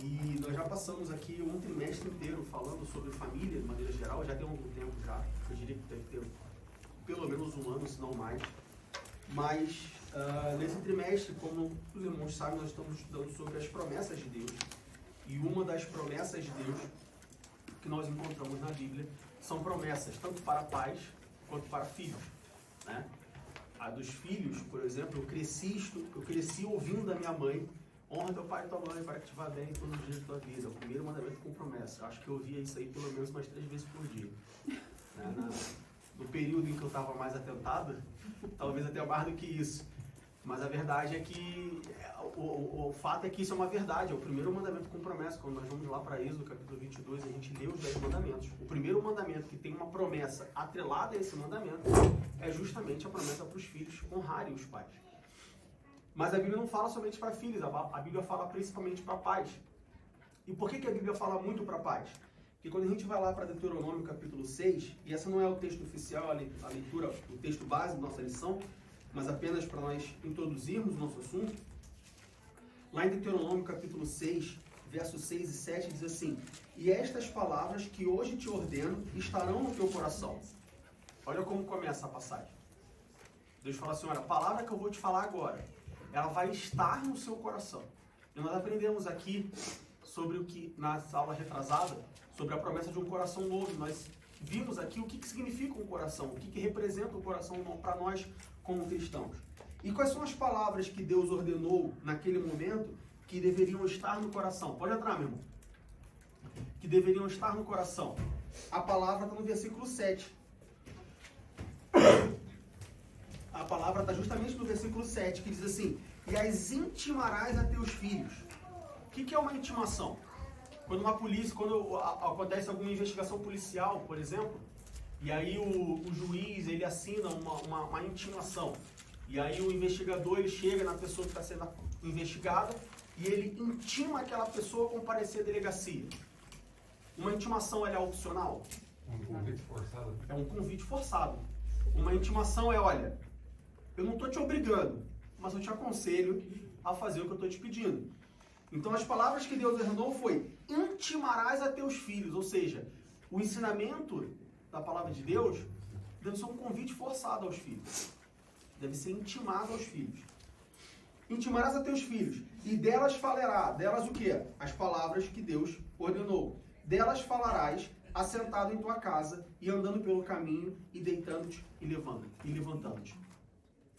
E nós já passamos aqui um trimestre inteiro falando sobre família, de maneira geral, já tem algum tempo já, eu diria que deve ter pelo menos um ano, se não mais. Mas nesse trimestre, como os irmãos sabem, nós estamos estudando sobre as promessas de Deus. E uma das promessas de Deus que nós encontramos na Bíblia são promessas tanto para pais quanto para filhos, né? A dos filhos, por exemplo, eu cresci ouvindo da minha mãe: honra teu pai e tua mãe para que te vá bem todos os dias da tua vida. É o primeiro mandamento com promessa. Eu acho que eu ouvia isso aí pelo menos umas 3 vezes por dia. Né? No período em que eu estava mais atentado, talvez até mais do que isso. Mas a verdade é que, o fato é que isso é uma verdade, é o primeiro mandamento com promessa. Quando nós vamos lá para Êxodo, capítulo 22, a gente lê os 10 mandamentos. O primeiro mandamento que tem uma promessa atrelada a esse mandamento é justamente a promessa para os filhos honrarem os pais. Mas a Bíblia não fala somente para filhos, a Bíblia fala principalmente para pais. E por que a Bíblia fala muito para pais? Porque quando a gente vai lá para Deuteronômio capítulo 6, e essa não é o texto oficial, a leitura, o texto base da nossa lição, mas apenas para nós introduzirmos o nosso assunto, lá em Deuteronômio capítulo 6, versos 6 e 7, diz assim: e estas palavras que hoje te ordeno estarão no teu coração. Olha como começa a passagem. Deus fala assim: olha, a palavra que eu vou te falar agora, ela vai estar no seu coração. E nós aprendemos aqui sobre o que, na aula retrasada, sobre a promessa de um coração novo. Nós vimos aqui o que significa um coração, o que representa um coração para nós como cristãos. E quais são as palavras que Deus ordenou naquele momento que deveriam estar no coração? Pode entrar, meu irmão. Que deveriam estar no coração. A palavra está no versículo 7. A palavra está justamente no versículo 7, que diz assim: e as intimarás a teus filhos. O que é uma intimação? Quando acontece alguma investigação policial, por exemplo, e aí o juiz, ele assina uma intimação. E aí o investigador, ele chega na pessoa que está sendo investigada e ele intima aquela pessoa a comparecer à delegacia. Uma intimação, ela é opcional? Um convite forçado. É um convite forçado. Uma intimação é: olha, eu não estou te obrigando, mas eu te aconselho a fazer o que eu estou te pedindo. Então as palavras que Deus ordenou foi: intimarás a teus filhos. Ou seja, o ensinamento da palavra de Deus deve ser um convite forçado aos filhos. Deve ser intimado aos filhos. Intimarás a teus filhos, e delas falará. Delas o quê? As palavras que Deus ordenou. Delas falarás assentado em tua casa, e andando pelo caminho, e deitando-te e levantando-te.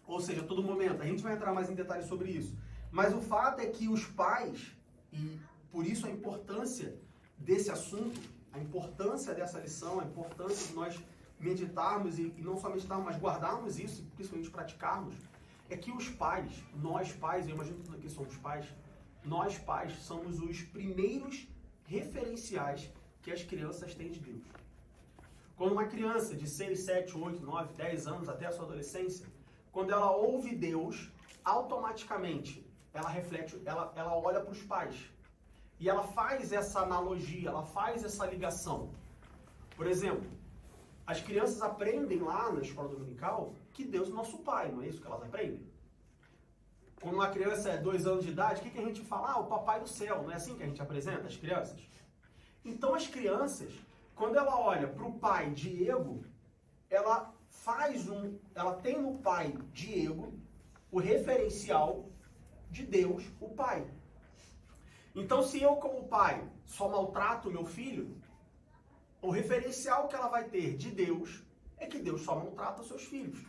Ou seja, a todo momento. A gente vai entrar mais em detalhes sobre isso. Mas o fato é que os pais, e por isso a importância desse assunto, a importância dessa lição, a importância de nós meditarmos e não só meditarmos, mas guardarmos isso e principalmente praticarmos, é que os pais, nós pais, eu imagino que todos aqui somos pais, nós pais somos os primeiros referenciais que as crianças têm de Deus. Quando uma criança de 6, 7, 8, 9, 10 anos até a sua adolescência, quando ela ouve Deus, automaticamente ela reflete, ela olha para os pais. E ela faz essa analogia, ela faz essa ligação. Por exemplo, as crianças aprendem lá na escola dominical que Deus é nosso pai, não é isso que elas aprendem? Quando uma criança é 2 anos de idade, o que a gente fala? Ah, o papai do céu, não é assim que a gente apresenta as crianças? Então as crianças, quando ela olha para o pai Diego, ela tem no pai Diego o referencial de Deus, o pai. Então, se eu, como pai, só maltrato o meu filho, o referencial que ela vai ter de Deus é que Deus só maltrata os seus filhos.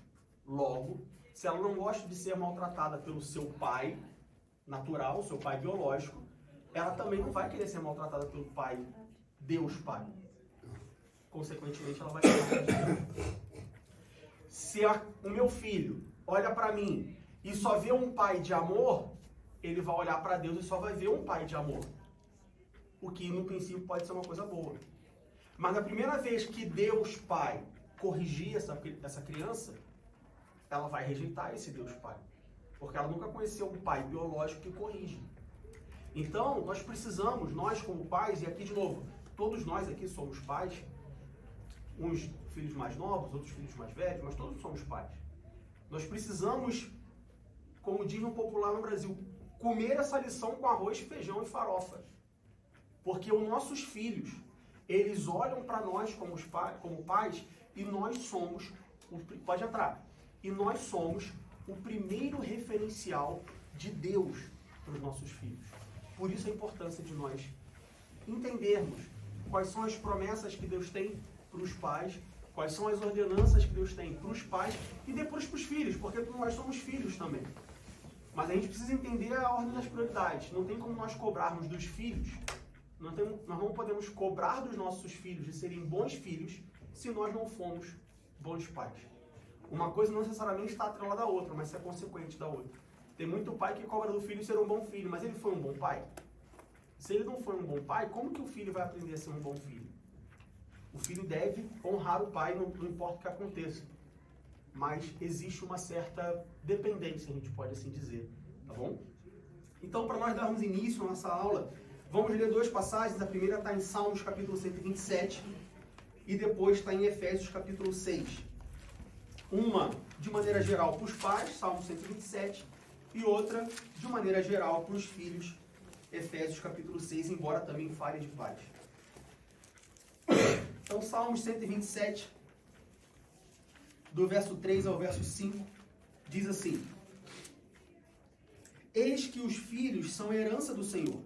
Logo, se ela não gosta de ser maltratada pelo seu pai natural, seu pai biológico, ela também não vai querer ser maltratada pelo pai, Deus Pai. Consequentemente, ela vai querer. Se o meu filho olha para mim e só vê um pai de amor, ele vai olhar para Deus e só vai ver um pai de amor. O que, no princípio, pode ser uma coisa boa. Mas na primeira vez que Deus Pai corrigir essa criança, ela vai rejeitar esse Deus Pai. Porque ela nunca conheceu um pai biológico que corrige. Então, nós precisamos, nós como pais, e aqui de novo, todos nós aqui somos pais, uns filhos mais novos, outros filhos mais velhos, mas todos somos pais. Nós precisamos, como diz no popular no Brasil, comer essa lição com arroz, feijão e farofa. Porque os nossos filhos, eles olham para nós como pais e nós somos, pode entrar, e nós somos o primeiro referencial de Deus para os nossos filhos. Por isso a importância de nós entendermos quais são as promessas que Deus tem para os pais, quais são as ordenanças que Deus tem para os pais e depois para os filhos, porque nós somos filhos também. Mas a gente precisa entender a ordem das prioridades. Não tem como nós cobrarmos dos filhos, nós não podemos cobrar dos nossos filhos de serem bons filhos se nós não formos bons pais. Uma coisa não necessariamente está atrelada à outra, mas é consequente da outra. Tem muito pai que cobra do filho ser um bom filho, mas ele foi um bom pai? Se ele não foi um bom pai, como que o filho vai aprender a ser um bom filho? O filho deve honrar o pai, não importa o que aconteça. Mas existe uma certa dependência, a gente pode assim dizer, tá bom? Então, para nós darmos início à nossa aula, vamos ler duas passagens. A primeira está em Salmos capítulo 127 e depois está em Efésios capítulo 6. Uma, de maneira geral, para os pais, Salmo 127, e outra, de maneira geral, para os filhos, Efésios capítulo 6, embora também fale de pais. Então, Salmos 127, do verso 3 ao verso 5, diz assim: Eis que os filhos são herança do Senhor,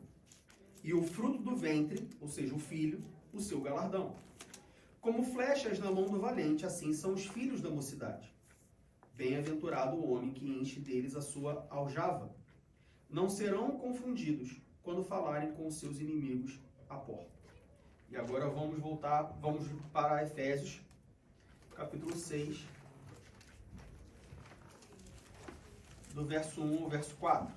e o fruto do ventre, ou seja, o filho, o seu galardão. Como flechas na mão do valente, assim são os filhos da mocidade. Bem-aventurado o homem que enche deles a sua aljava. Não serão confundidos quando falarem com os seus inimigos à porta. E agora vamos para Efésios, capítulo 6, do verso 1 ao verso 4.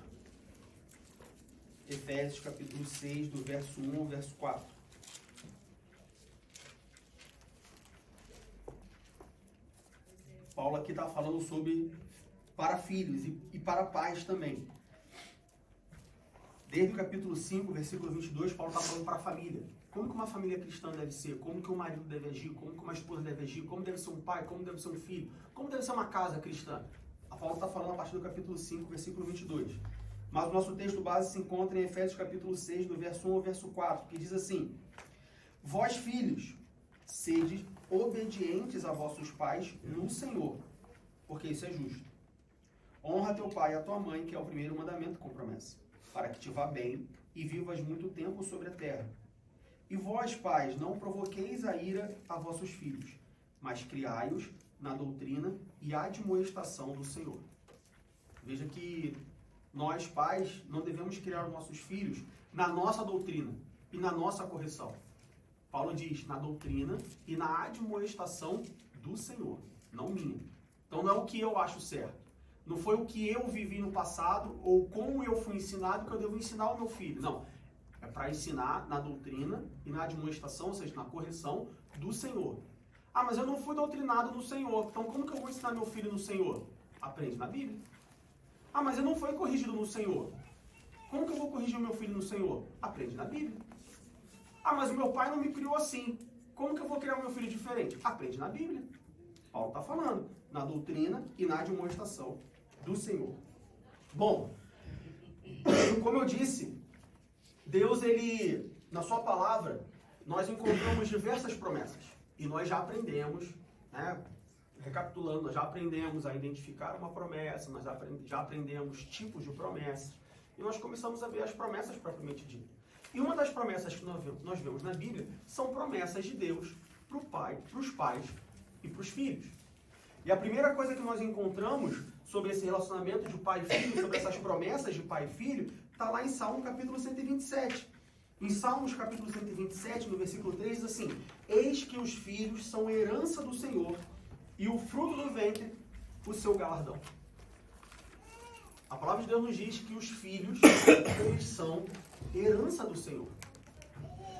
Efésios, capítulo 6, do verso 1 ao verso 4. Paulo aqui está falando sobre para filhos e para pais também. Desde o capítulo 5, versículo 22, Paulo está falando para a família. Como que uma família cristã deve ser? Como que um marido deve agir? Como que uma esposa deve agir? Como deve ser um pai? Como deve ser um filho? Como deve ser uma casa cristã? A Paulo está falando a partir do capítulo 5, versículo 22. Mas o nosso texto base se encontra em Efésios capítulo 6, do verso 1 ao verso 4, que diz assim: Vós, filhos, sede obedientes a vossos pais no Senhor, porque isso é justo. Honra teu pai e a tua mãe, que é o primeiro mandamento com promessa, para que te vá bem e vivas muito tempo sobre a terra. E vós, pais, não provoqueis a ira a vossos filhos, mas criai-os na doutrina e admoestação do Senhor. Veja que nós, pais, não devemos criar os nossos filhos na nossa doutrina e na nossa correção. Paulo diz, na doutrina e na admoestação do Senhor, não minha. Então não é o que eu acho certo. Não foi o que eu vivi no passado ou como eu fui ensinado que eu devo ensinar ao meu filho. Não. É para ensinar na doutrina e na admoestação, ou seja, na correção do Senhor. Ah, mas eu não fui doutrinado no Senhor. Então como que eu vou ensinar meu filho no Senhor? Aprende na Bíblia. Ah, mas eu não fui corrigido no Senhor. Como que eu vou corrigir o meu filho no Senhor? Aprende na Bíblia. Ah, mas o meu pai não me criou assim. Como que eu vou criar o meu filho diferente? Aprende na Bíblia. Paulo está falando na doutrina e na admoestação do Senhor. Bom, como eu disse, Deus, ele, na sua palavra, nós encontramos diversas promessas. E nós já aprendemos, né? Recapitulando, nós já aprendemos a identificar uma promessa, nós já aprendemos tipos de promessas. E nós começamos a ver as promessas propriamente ditas. E uma das promessas que nós vemos na Bíblia são promessas de Deus para o pai, para os pais e para os filhos. E a primeira coisa que nós encontramos sobre esse relacionamento de pai e filho, sobre essas promessas de pai e filho, está lá em Salmo capítulo 127. Em Salmos capítulo 127, no versículo 3, diz assim: Eis que os filhos são herança do Senhor, e o fruto do ventre, o seu galardão. A palavra de Deus nos diz que os filhos, eles são herança do Senhor.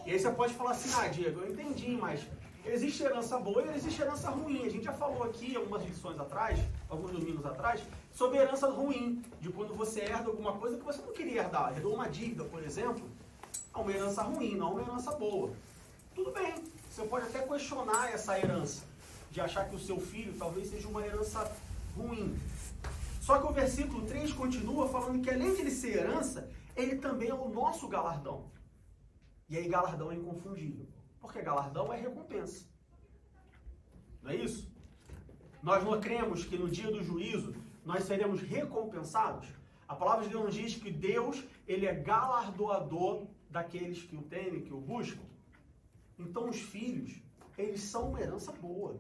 E aí você pode falar assim: ah, Diego, eu entendi, mas existe herança boa e existe herança ruim. A gente já falou aqui algumas lições atrás, alguns domingos atrás, sobre herança ruim, de quando você herda alguma coisa que você não queria herdar. Herdou uma dívida, por exemplo, é uma herança ruim, não é uma herança boa. Tudo bem, você pode até questionar essa herança, de achar que o seu filho talvez seja uma herança ruim. Só que o versículo 3 continua falando que além de ele ser herança, ele também é o nosso galardão. E aí galardão é inconfundível. Porque galardão é recompensa. Não é isso? Nós não cremos que no dia do juízo nós seremos recompensados? A palavra de Deus nos diz que Deus, ele é galardoador daqueles que o temem, que o buscam. Então os filhos, eles são uma herança boa.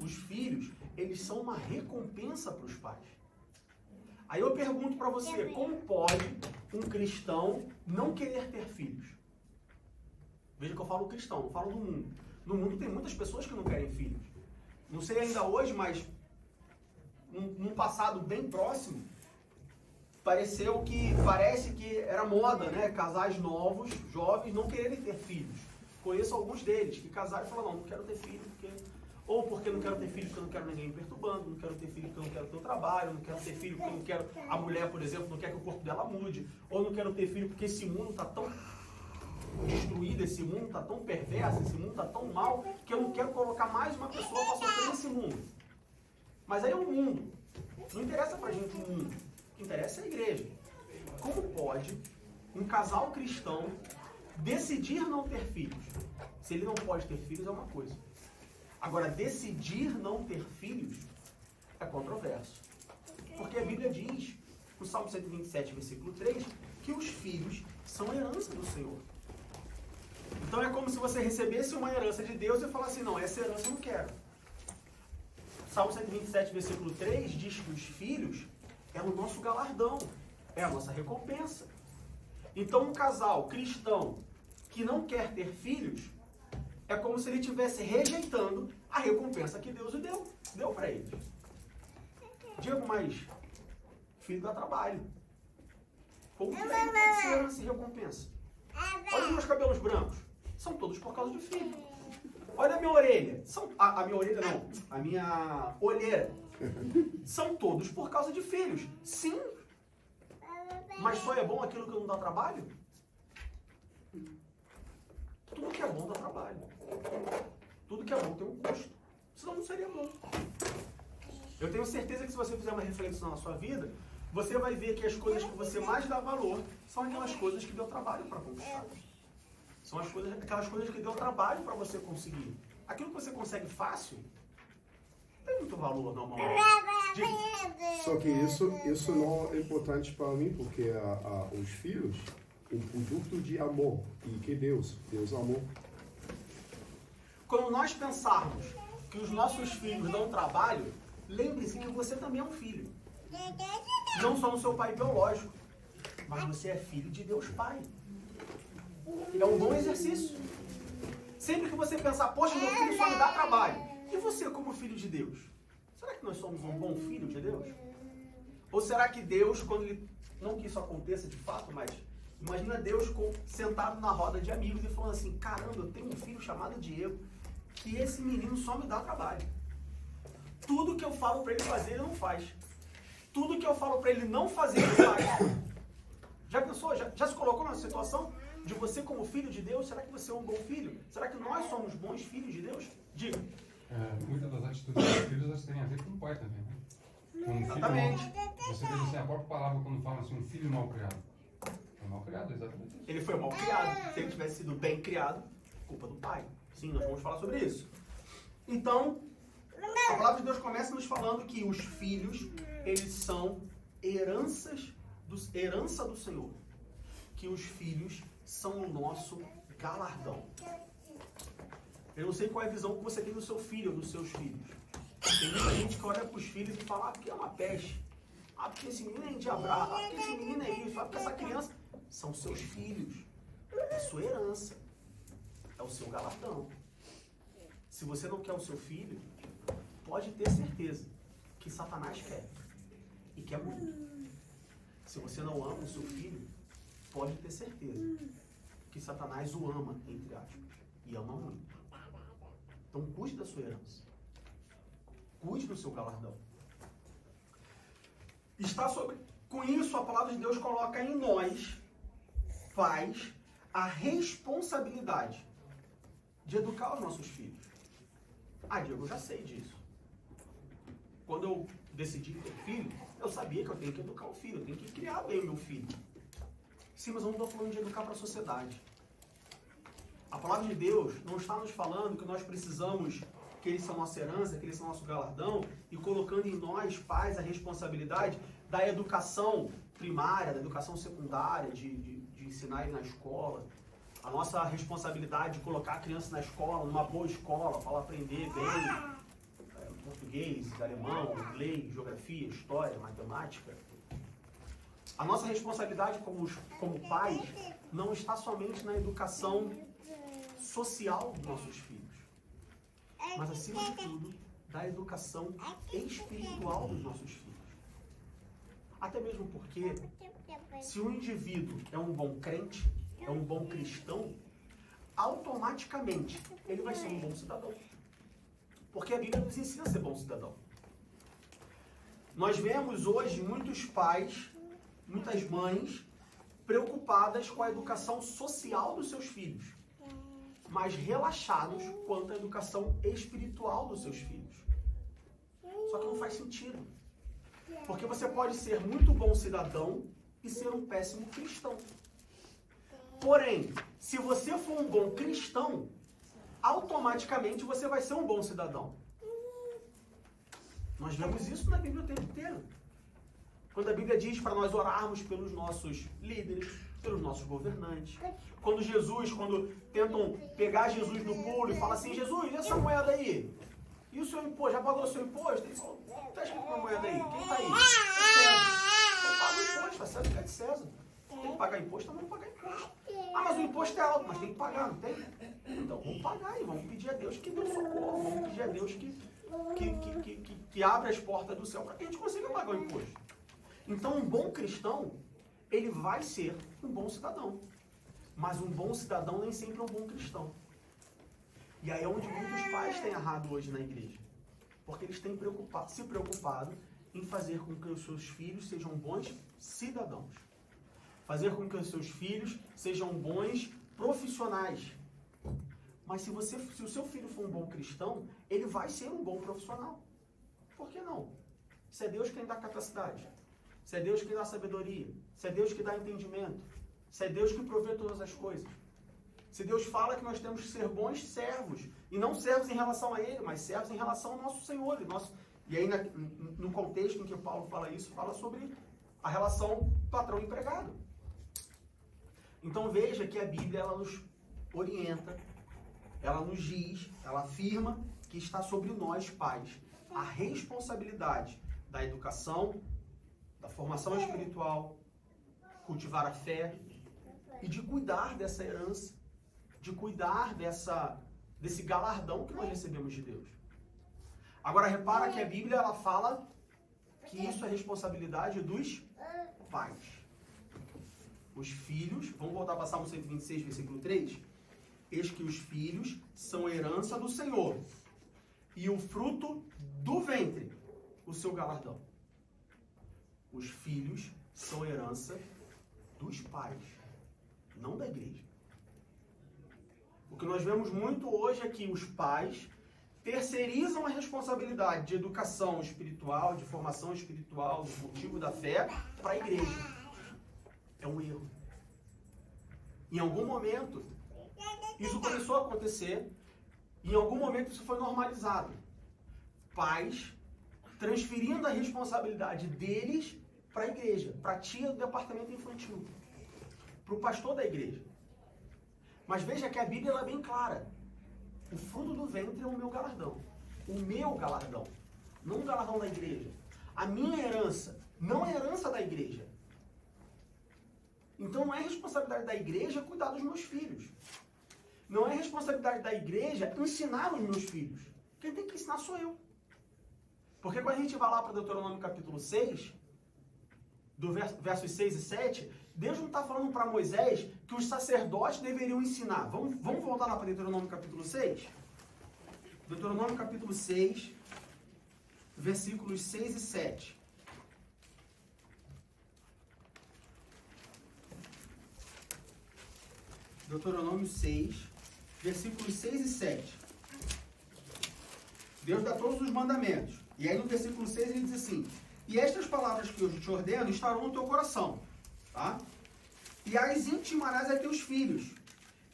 Os filhos, eles são uma recompensa para os pais. Aí eu pergunto para você, como pode um cristão não querer ter filhos? Veja que eu falo cristão, não falo do mundo. No mundo tem muitas pessoas que não querem filhos. Não sei ainda hoje, mas num passado bem próximo, parece que era moda, né? Casais novos, jovens, não quererem ter filhos. Conheço alguns deles que casaram e falaram, não quero ter filho, ou porque não quero ter filho porque eu não quero ninguém me perturbando, não quero ter filho porque eu não quero ter o trabalho, não quero ter filho porque eu não quero... A mulher, por exemplo, não quer que o corpo dela mude, ou não quero ter filho porque esse mundo está tão destruído, esse mundo está tão perverso, esse mundo está tão mal, que eu não quero colocar mais uma pessoa para sofrer nesse mundo. Mas aí é o mundo. Não interessa pra gente o mundo. O que interessa é a igreja. Como pode um casal cristão decidir não ter filhos? Se ele não pode ter filhos é uma coisa. Agora, decidir não ter filhos é controverso. Porque a Bíblia diz, no Salmo 127, versículo 3, que os filhos são herança do Senhor. Então é como se você recebesse uma herança de Deus e falasse, não, essa herança eu não quero. Salmo 127, versículo 3 diz que os filhos é o nosso galardão, é a nossa recompensa. Então um casal cristão que não quer ter filhos, é como se ele estivesse rejeitando a recompensa que Deus deu para ele. Diego, mas filho dá trabalho. Como que filho pode ser essa recompensa? Olha os meus cabelos brancos. São todos por causa de filho. Olha a minha orelha. A minha orelha não. A minha olheira. São todos por causa de filhos. Sim. Mas só é bom aquilo que não dá trabalho? Tudo que é bom dá trabalho. Tudo que é bom tem um custo. Senão não seria bom. Eu tenho certeza que se você fizer uma reflexão na sua vida, você vai ver que as coisas que você mais dá valor são aquelas coisas que deu trabalho para conquistar. São aquelas coisas que deu trabalho para você conseguir. Aquilo que você consegue fácil, não tem muito valor normalmente. Só que isso não é importante para mim, porque os filhos, um produto de amor, e que Deus amou. Quando nós pensarmos que os nossos filhos dão trabalho, lembre-se que você também é um filho. Não só no seu pai biológico, mas você é filho de Deus Pai. É um bom exercício. Sempre que você pensar, poxa, meu filho só me dá trabalho. E você como filho de Deus? Será que nós somos um bom filho de Deus? Ou será que Deus, quando ele... Não que isso aconteça de fato, mas imagina Deus sentado na roda de amigos e falando assim, caramba, eu tenho um filho chamado Diego, que esse menino só me dá trabalho. Tudo que eu falo para ele fazer, ele não faz. Tudo que eu falo para ele não fazer, ele faz. Já pensou? Já se colocou numa situação de você como filho de Deus? Será que você é um bom filho? Será que nós somos bons filhos de Deus? Diga. Muitas das atitudes dos filhos elas têm a ver com o pai também, né? Um Exatamente. Você vê assim, a própria palavra quando fala assim, um filho mal criado. É mal criado, exatamente isso. Ele foi mal criado. Se ele tivesse sido bem criado, culpa do pai. Sim, nós vamos falar sobre isso. Então, a palavra de Deus começa nos falando que os filhos, eles são herança do Senhor. Que os filhos são o nosso galardão. Eu não sei qual é a visão que você tem do seu filho ou dos seus filhos. Tem muita gente que olha para os filhos e fala, porque é uma peste. Porque esse menino é endiabrado. Porque esse menino é isso. Porque essa criança... São seus filhos. É sua herança. É o seu galardão. Se você não quer o seu filho, pode ter certeza que Satanás quer. E quer muito. Se você não ama o seu filho, pode ter certeza que Satanás o ama, entre aspas. E ama muito. Então cuide da sua herança. Cuide do seu galardão. Com isso, a palavra de Deus coloca em nós, pais, a responsabilidade de educar os nossos filhos. Diego, eu já sei disso. Quando eu decidi ter filho, eu sabia que eu tenho que educar o filho, eu tenho que criar bem o meu filho. Sim, mas eu não estou falando de educar para a sociedade. A palavra de Deus não está nos falando que nós precisamos que eles são nossa herança, que eles são nosso galardão, e colocando em nós, pais, a responsabilidade da educação primária, da educação secundária, de ensinar ele na escola. A nossa responsabilidade de colocar a criança na escola, numa boa escola, para ela aprender bem português, alemão, inglês, geografia, história, matemática. A nossa responsabilidade como pais não está somente na educação social dos nossos filhos, mas, acima de tudo, da educação espiritual dos nossos filhos. Até mesmo porque, se um indivíduo é um bom crente, é um bom cristão, automaticamente ele vai ser um bom cidadão. Porque a Bíblia nos ensina a ser bom cidadão. Nós vemos hoje muitos pais, muitas mães, preocupadas com a educação social dos seus filhos, mas relaxados quanto à educação espiritual dos seus filhos. Só que não faz sentido. Porque você pode ser muito bom cidadão e ser um péssimo cristão. Porém, se você for um bom cristão, automaticamente você vai ser um bom cidadão. Nós vemos isso na Bíblia o tempo inteiro. Quando a Bíblia diz para nós orarmos pelos nossos líderes, pelos nossos governantes. Quando tentam pegar Jesus no pulo e falam assim, Jesus, e essa moeda aí? E o seu imposto? Já pagou o seu imposto? Ele falou, está escrito uma moeda aí? Quem está aí? É César. Então paga o imposto, a César que é de César. Tem que pagar imposto, então vamos pagar imposto. Ah, mas o imposto é alto, mas tem que pagar, não tem? Então vamos pagar e vamos pedir a Deus que dê socorro, vamos pedir a Deus que abra as portas do céu para que a gente consiga pagar o imposto. Então um bom cristão, ele vai ser um bom cidadão. Mas um bom cidadão nem sempre é um bom cristão. E aí é onde muitos pais têm errado hoje na igreja. Porque eles têm se preocupado em fazer com que os seus filhos sejam bons cidadãos. Fazer com que os seus filhos sejam bons profissionais. Mas se o seu filho for um bom cristão, ele vai ser um bom profissional. Por que não? Se é Deus quem dá capacidade. Se é Deus que dá sabedoria. Se é Deus que dá entendimento. Se é Deus que provê todas as coisas. Se Deus fala que nós temos que ser bons servos. E não servos em relação a Ele, mas servos em relação ao nosso Senhor. E aí, no contexto em que Paulo fala isso, fala sobre a relação patrão-empregado. Então veja que a Bíblia ela nos orienta, ela nos diz, ela afirma que está sobre nós, pais, a responsabilidade da educação, da formação espiritual, cultivar a fé e de cuidar dessa herança, de cuidar desse galardão que nós recebemos de Deus. Agora repara que a Bíblia ela fala que isso é responsabilidade dos pais. Os filhos, vamos voltar para Salmo 126, versículo 3. Eis que os filhos são herança do Senhor, e o fruto do ventre, o seu galardão. Os filhos são herança dos pais, não da igreja. O que nós vemos muito hoje é que os pais terceirizam a responsabilidade de educação espiritual, de formação espiritual, do cultivo da fé, para a igreja. É um erro. Em algum momento, isso começou a acontecer, e em algum momento isso foi normalizado. Pais transferindo a responsabilidade deles para a igreja, para a tia do departamento infantil, para o pastor da igreja. Mas veja que a Bíblia ela é bem clara. O fruto do ventre é o meu galardão. O meu galardão. Não o galardão da igreja. A minha herança não é herança da igreja. Então não é responsabilidade da igreja cuidar dos meus filhos. Não é responsabilidade da igreja ensinar os meus filhos. Quem tem que ensinar sou eu. Porque quando a gente vai lá para Deuteronômio capítulo 6, do versos 6 e 7, Deus não está falando para Moisés que os sacerdotes deveriam ensinar. Vamos voltar lá para Deuteronômio capítulo 6? Deuteronômio capítulo 6, versículos 6 e 7. Deuteronômio 6, versículos 6 e 7. Deus dá todos os mandamentos. E aí no versículo 6 ele diz assim: e estas palavras que eu te ordeno estarão no teu coração, tá? E as intimarás a teus filhos,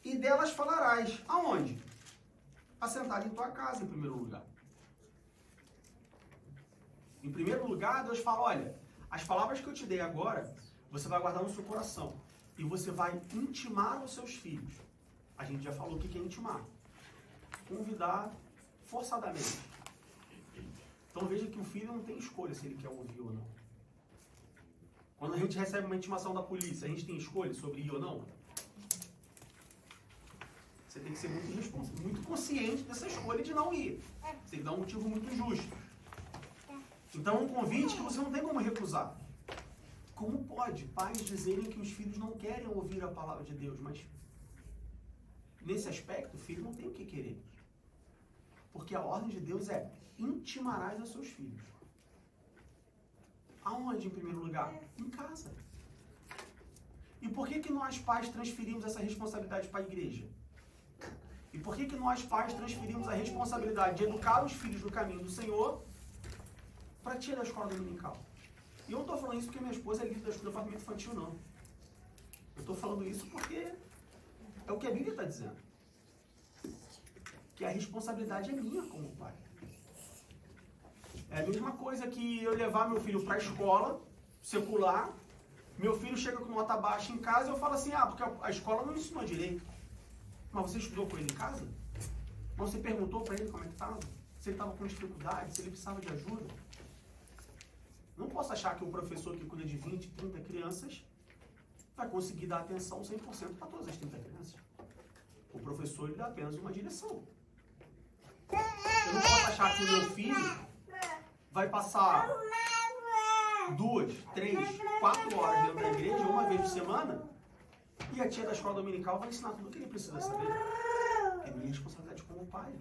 e delas falarás. Aonde? Assentado em tua casa, em primeiro lugar. Em primeiro lugar, Deus fala, olha, as palavras que eu te dei agora, você vai guardar no seu coração. E você vai intimar aos seus filhos. A gente já falou o que é intimar. Convidar forçadamente. Então veja que o filho não tem escolha se ele quer ouvir ou não. Quando a gente recebe uma intimação da polícia, a gente tem escolha sobre ir ou não? Você tem que ser muito consciente dessa escolha de não ir. Você tem que dar um motivo muito justo. Então é um convite que você não tem como recusar. Como pode pais dizerem que os filhos não querem ouvir a palavra de Deus? Mas nesse aspecto, o filho não tem o que querer. Porque a ordem de Deus é intimarás aos seus filhos. Aonde, em primeiro lugar? Em casa. E por que nós pais transferimos essa responsabilidade para a igreja? E por que nós pais transferimos a responsabilidade de educar os filhos no caminho do Senhor para a tia da escola dominical? E eu não estou falando isso porque minha esposa é líder da escola do departamento infantil, não. Eu estou falando isso porque é o que a Bíblia está dizendo. Que a responsabilidade é minha como pai. É a mesma coisa que eu levar meu filho para a escola secular, meu filho chega com nota baixa em casa e eu falo assim, porque a escola não ensinou direito. Mas você estudou com ele em casa? Mas você perguntou para ele como é que estava? Se ele estava com dificuldade, se ele precisava de ajuda? Não posso achar que o professor que cuida de 20, 30 crianças vai conseguir dar atenção 100% para todas as 30 crianças. O professor ele dá apenas uma direção. Eu não posso achar que o meu filho vai passar 2, 3, 4 horas dentro da igreja, uma vez por semana, e a tia da escola dominical vai ensinar tudo o que ele precisa saber. É minha responsabilidade como pai.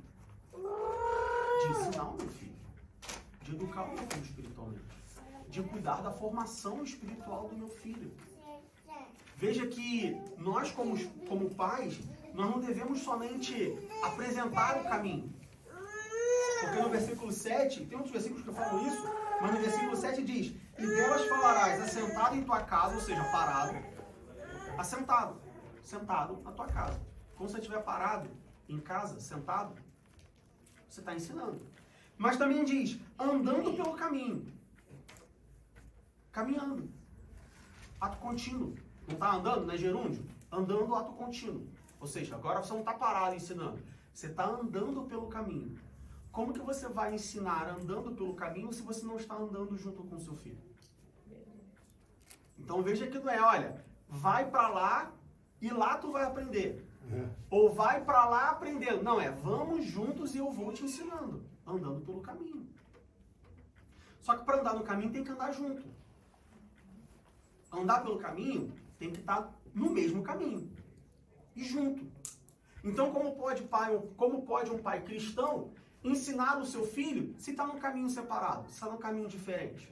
De ensinar o meu filho. De educar o meu filho espiritualmente. De cuidar da formação espiritual do meu filho. Veja que nós, como pais, nós não devemos somente apresentar o caminho. Porque no versículo 7, tem outros versículos que falam isso, mas no versículo 7 diz, e delas falarás assentado em tua casa, ou seja, parado, sentado na tua casa. Quando você estiver parado em casa, sentado, você está ensinando. Mas também diz, andando pelo caminho. Caminhando. Ato contínuo. Não está andando, não é gerúndio? Andando, ato contínuo. Ou seja, agora você não está parado ensinando. Você está andando pelo caminho. Como que você vai ensinar andando pelo caminho se você não está andando junto com o seu filho? Então veja que não é, olha, vai para lá e lá tu vai aprender. Ou vai para lá aprendendo. Não, vamos juntos e eu vou te ensinando. Andando pelo caminho. Só que para andar no caminho tem que andar junto. Andar pelo caminho tem que estar no mesmo caminho. E junto. Então como pode um pai cristão ensinar o seu filho se está num caminho separado, se está num caminho diferente?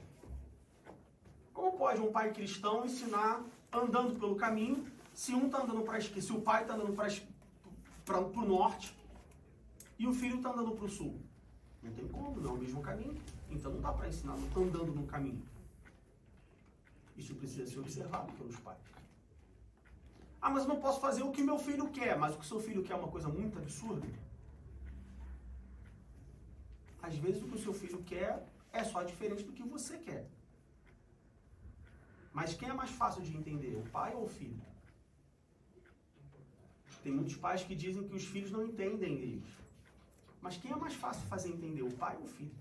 Como pode um pai cristão ensinar andando pelo caminho se um está andando para a esquerda, se o pai está andando para o norte e o filho está andando para o sul? Não tem como, não é o mesmo caminho. Então não dá para ensinar andando no caminho. Isso precisa ser observado pelos pais. Mas eu não posso fazer o que meu filho quer. Mas o que seu filho quer é uma coisa muito absurda. Às vezes o que o seu filho quer é só diferente do que você quer. Mas quem é mais fácil de entender, o pai ou o filho? Tem muitos pais que dizem que os filhos não entendem eles. Mas quem é mais fácil de fazer entender, o pai ou o filho?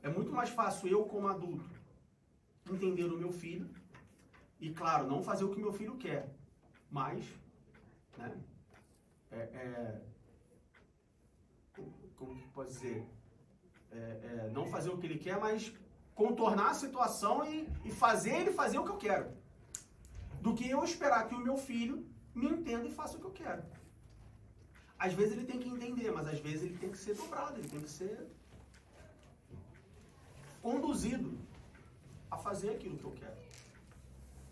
É muito mais fácil eu, como adulto, entender o meu filho e, claro, não fazer o que meu filho quer, mas, né, como que pode dizer? Não fazer o que ele quer, mas contornar a situação e fazer ele fazer o que eu quero. Do que eu esperar que o meu filho me entenda e faça o que eu quero. Às vezes ele tem que entender, mas às vezes ele tem que ser dobrado, ele tem que ser conduzido a fazer aquilo que eu quero.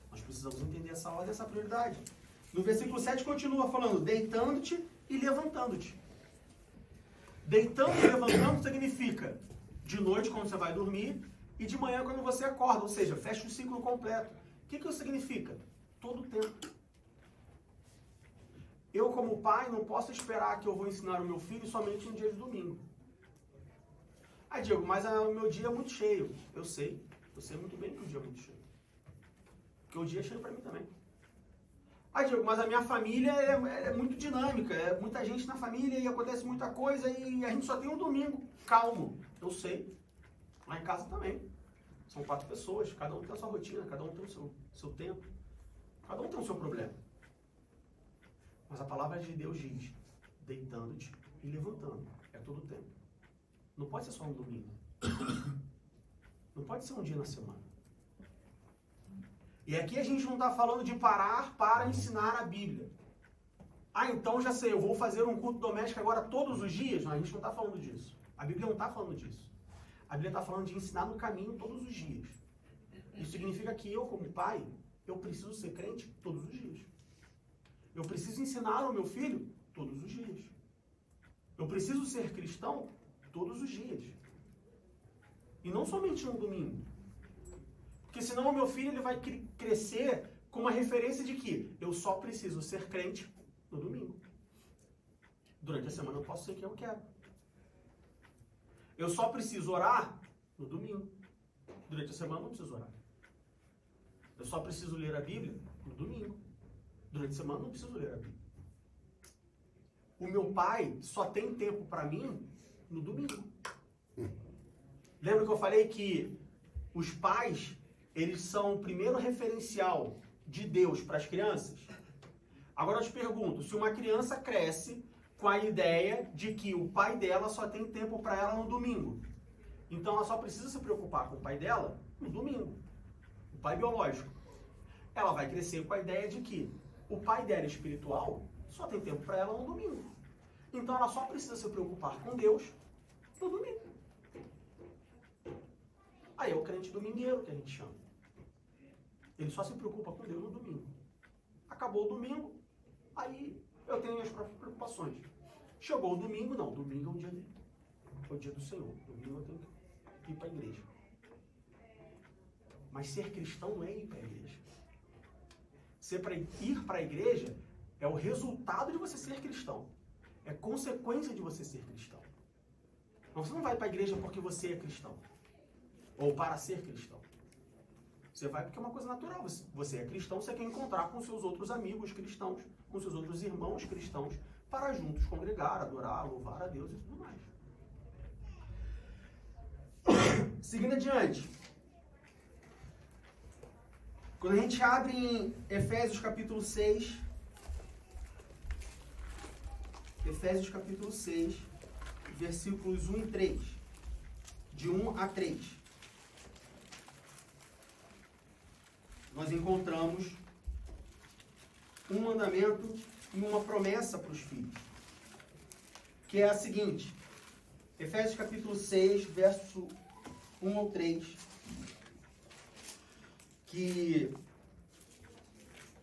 Nós precisamos entender essa ordem, essa prioridade. No versículo 7 continua falando, deitando-te e levantando-te. Deitando e levantando significa de noite quando você vai dormir e de manhã quando você acorda, ou seja, fecha o ciclo completo. O que isso significa? Todo o tempo. como pai, não posso esperar que eu vou ensinar o meu filho somente no dia de domingo. Aí, Diego, mas o meu dia é muito cheio. Eu sei muito bem que o dia é muito cheio. Porque o dia é cheio para mim também. Aí, Diego, mas a minha família é muito dinâmica, é muita gente na família e acontece muita coisa e a gente só tem um domingo calmo. Eu sei. Lá em casa também. São 4 pessoas, cada um tem a sua rotina, cada um tem o seu tempo. Cada um tem o seu problema. Mas a palavra de Deus diz, deitando-te e levantando. É todo o tempo. Não pode ser só um domingo. Não pode ser um dia na semana. E aqui a gente não está falando de parar para ensinar a Bíblia. Ah, então já sei, eu vou fazer um culto doméstico agora todos os dias? Não, a gente não está falando disso. A Bíblia não está falando disso. A Bíblia está falando de ensinar no caminho todos os dias. Isso significa que eu, como pai, eu preciso ser crente todos os dias. Eu preciso ensinar ao meu filho todos os dias. Eu preciso ser cristão todos os dias. E não somente no domingo. Porque senão o meu filho ele vai crescer com uma referência de que eu só preciso ser crente no domingo. Durante a semana eu posso ser quem eu quero. Eu só preciso orar no domingo. Durante a semana eu não preciso orar. Eu só preciso ler a Bíblia no domingo. Durante a semana eu não preciso ler a Bíblia. O meu pai só tem tempo para mim no domingo. Lembra que eu falei que os pais, eles são o primeiro referencial de Deus para as crianças? Agora eu te pergunto, se uma criança cresce com a ideia de que o pai dela só tem tempo para ela no domingo, então ela só precisa se preocupar com o pai dela no domingo, o pai biológico. Ela vai crescer com a ideia de que o pai dela espiritual só tem tempo para ela no domingo. Então ela só precisa se preocupar com Deus no domingo. Aí é o crente domingueiro que a gente chama. Ele só se preocupa com Deus no domingo. Acabou o domingo, aí eu tenho minhas próprias preocupações. Chegou o domingo, não. Domingo é o dia do Senhor. Domingo eu tenho que ir para a igreja. Mas ser cristão não é ir para a igreja. Ir para a igreja é o resultado de você ser cristão. É consequência de você ser cristão. Então, você não vai para a igreja porque você é cristão. Ou para ser cristão. Você vai porque é uma coisa natural. Você é cristão, você quer encontrar com seus outros amigos cristãos, com seus outros irmãos cristãos, para juntos congregar, adorar, louvar a Deus e tudo mais. Seguindo adiante. Quando a gente abre em Efésios capítulo 6, versículos 1 e 3, de 1 a 3, nós encontramos um mandamento e uma promessa para os filhos, que é a seguinte, Efésios capítulo 6, verso 1 ao 3, que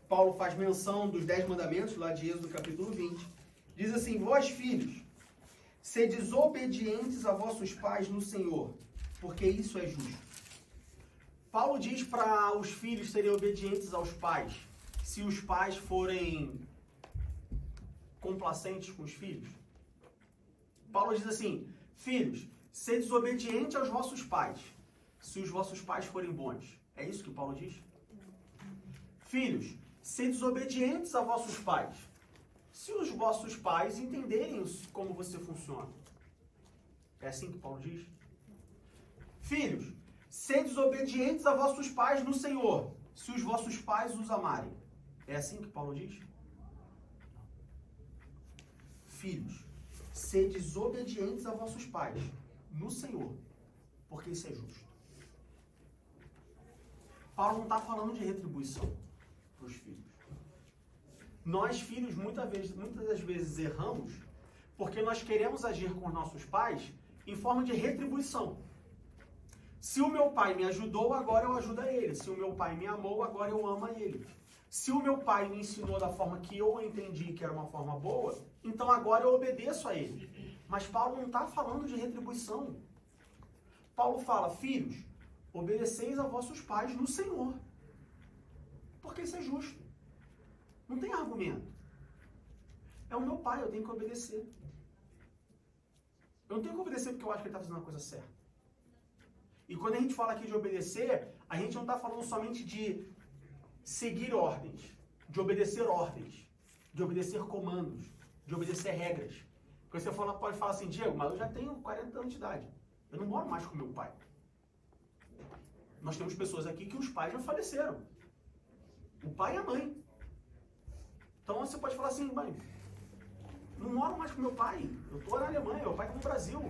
Paulo faz menção dos 10 mandamentos, lá de Êxodo capítulo 20, diz assim, vós filhos, sedes obedientes a vossos pais no Senhor, porque isso é justo. Paulo diz para os filhos serem obedientes aos pais, se os pais forem complacentes com os filhos. Paulo diz assim, filhos, sedes obedientes aos vossos pais, se os vossos pais forem bons. É isso que Paulo diz? Filhos, sedes obedientes a vossos pais, se os vossos pais entenderem como você funciona. É assim que Paulo diz? Filhos, sedes obedientes a vossos pais no Senhor, se os vossos pais os amarem. É assim que Paulo diz? Filhos, sedes obedientes a vossos pais no Senhor, porque isso é justo. Paulo não está falando de retribuição para os filhos. Nós, filhos, muitas das vezes erramos porque nós queremos agir com os nossos pais em forma de retribuição. Se o meu pai me ajudou, agora eu ajudo a ele. Se o meu pai me amou, agora eu amo a ele. Se o meu pai me ensinou da forma que eu entendi que era uma forma boa, então agora eu obedeço a ele. Mas Paulo não está falando de retribuição. Paulo fala, filhos, obedeceis a vossos pais no Senhor. Porque isso é justo. Não tem argumento. É o meu pai, eu tenho que obedecer. Eu não tenho que obedecer porque eu acho que ele está fazendo a coisa certa. E quando a gente fala aqui de obedecer, a gente não está falando somente de seguir ordens, de obedecer ordens, de obedecer comandos, de obedecer regras. Porque você pode falar assim, Diego, mas eu já tenho 40 anos de idade. Eu não moro mais com meu pai. Nós temos pessoas aqui que os pais já faleceram. O pai e a mãe. Então você pode falar assim, mãe, não moro mais com meu pai. Eu estou na Alemanha, meu pai está no Brasil.